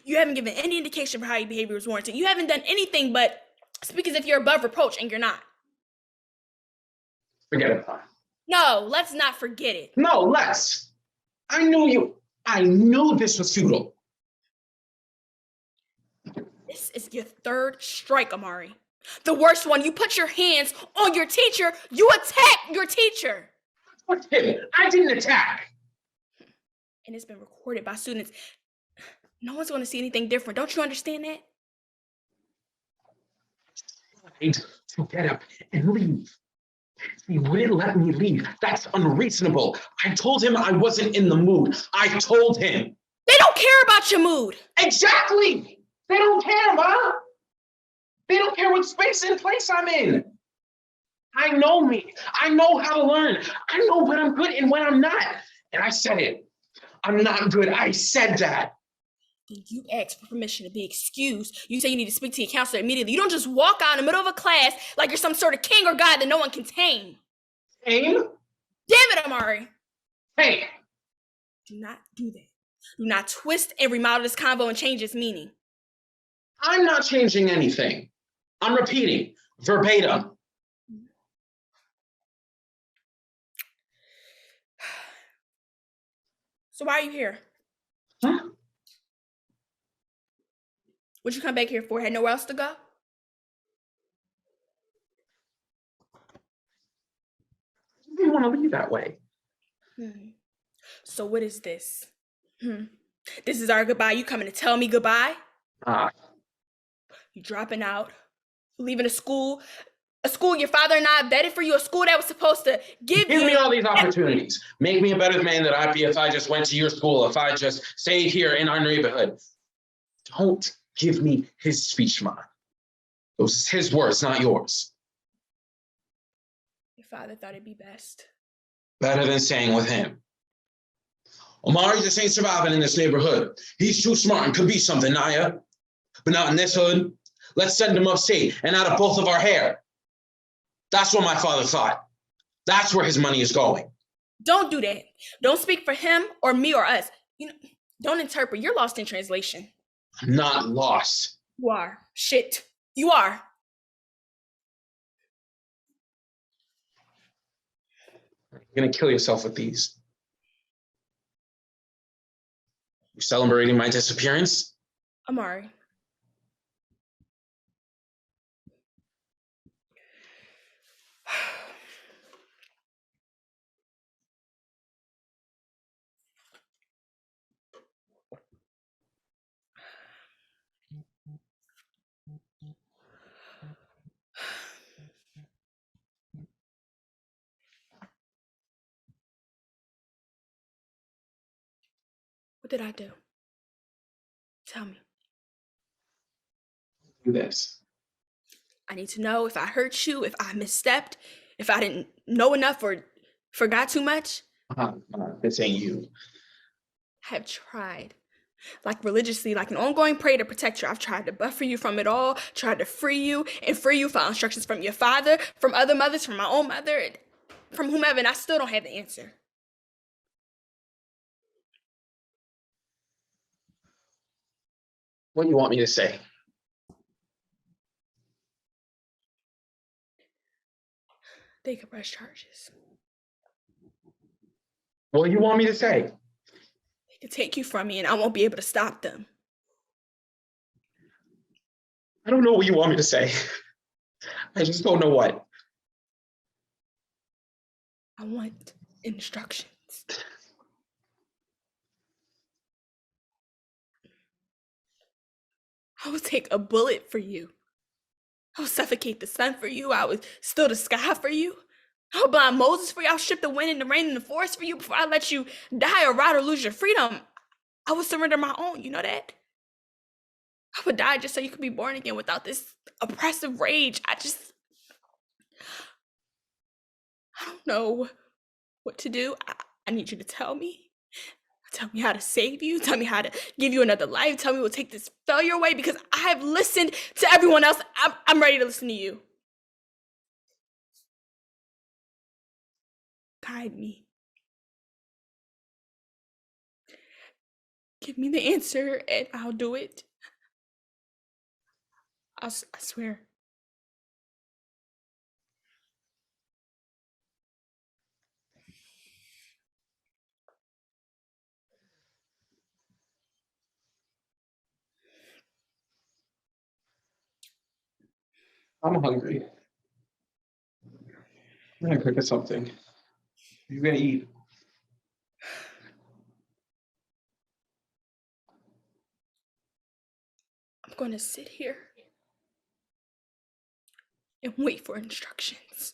You haven't given any indication for how your behavior was warranted. You haven't done anything but speak as if you're above reproach, and you're not. Forget it. No, let's not forget it. No, let's. I knew this was futile. This is your third strike, Amari. The worst one. You put your hands on your teacher. You attack your teacher. What's him? I didn't attack. And it's been recorded by students. No one's going to see anything different. Don't you understand that? I tried to get up and leave. He wouldn't let me leave. That's unreasonable. I told him I wasn't in the mood. I told him. They don't care about your mood. Exactly. They don't care, Ma. They don't care what space and place I'm in. I know me. I know how to learn. I know when I'm good and when I'm not. And I said it. I'm not good. I said that. You ask for permission to be excused. You say you need to speak to your counselor immediately. You don't just walk out in the middle of a class like you're some sort of king or god that no one can tame. Tame? Damn it, Amari. Hey. Do not do that. Do not twist and remodel this convo and change its meaning. I'm not changing anything. I'm repeating verbatim. So why are you here? Huh? What'd you come back here for? Had nowhere else to go? You didn't want to leave that way. So what is this? This is our goodbye. You coming to tell me goodbye? You dropping out, leaving a school your father and I vetted for you, a school that was supposed to give me all these opportunities. Make me a better man than I'd be if I just went to your school, if I just stayed here in our neighborhood. Don't give me his speech, Ma. Those are his words, not yours. Your father thought it'd be best. Better than staying with him. Omari just ain't surviving in this neighborhood. He's too smart and could be something, Naya. But not in this hood. Let's send him upstate and out of both of our hair. That's what my father thought. That's where his money is going. Don't do that. Don't speak for him or me or us. Don't interpret. You're lost in translation. I'm not lost. You are. Shit. You are. You're gonna kill yourself with these. You celebrating my disappearance? Amari. did I do? Tell me. Do this. I need to know if I hurt you, if I misstepped, if I didn't know enough or forgot too much. This ain't you. I have tried, like religiously, like an ongoing prayer to protect you. I've tried to buffer you from it all, tried to free you and free you, follow instructions from your father, from other mothers, from my own mother, from whomever, and I still don't have the answer. What do you want me to say? They could press charges. What do you want me to say? They could take you from me and I won't be able to stop them. I don't know what you want me to say. I just don't know what. I want instructions. I would take a bullet for you. I would suffocate the sun for you. I would still the sky for you. I would blind Moses for you. I'll strip the wind and the rain and the forest for you before I let you die or rot or lose your freedom. I would surrender my own, you know that? I would die just so you could be born again without this oppressive rage. I don't know what to do. I need you to tell me. Tell me how to save you. Tell me how to give you another life. Tell me we'll take this failure away because I have listened to everyone else. I'm ready to listen to you. Guide me. Give me the answer and I'll do it. I swear. I'm hungry. I'm gonna cook us something. You're gonna eat. I'm going to sit here and wait for instructions.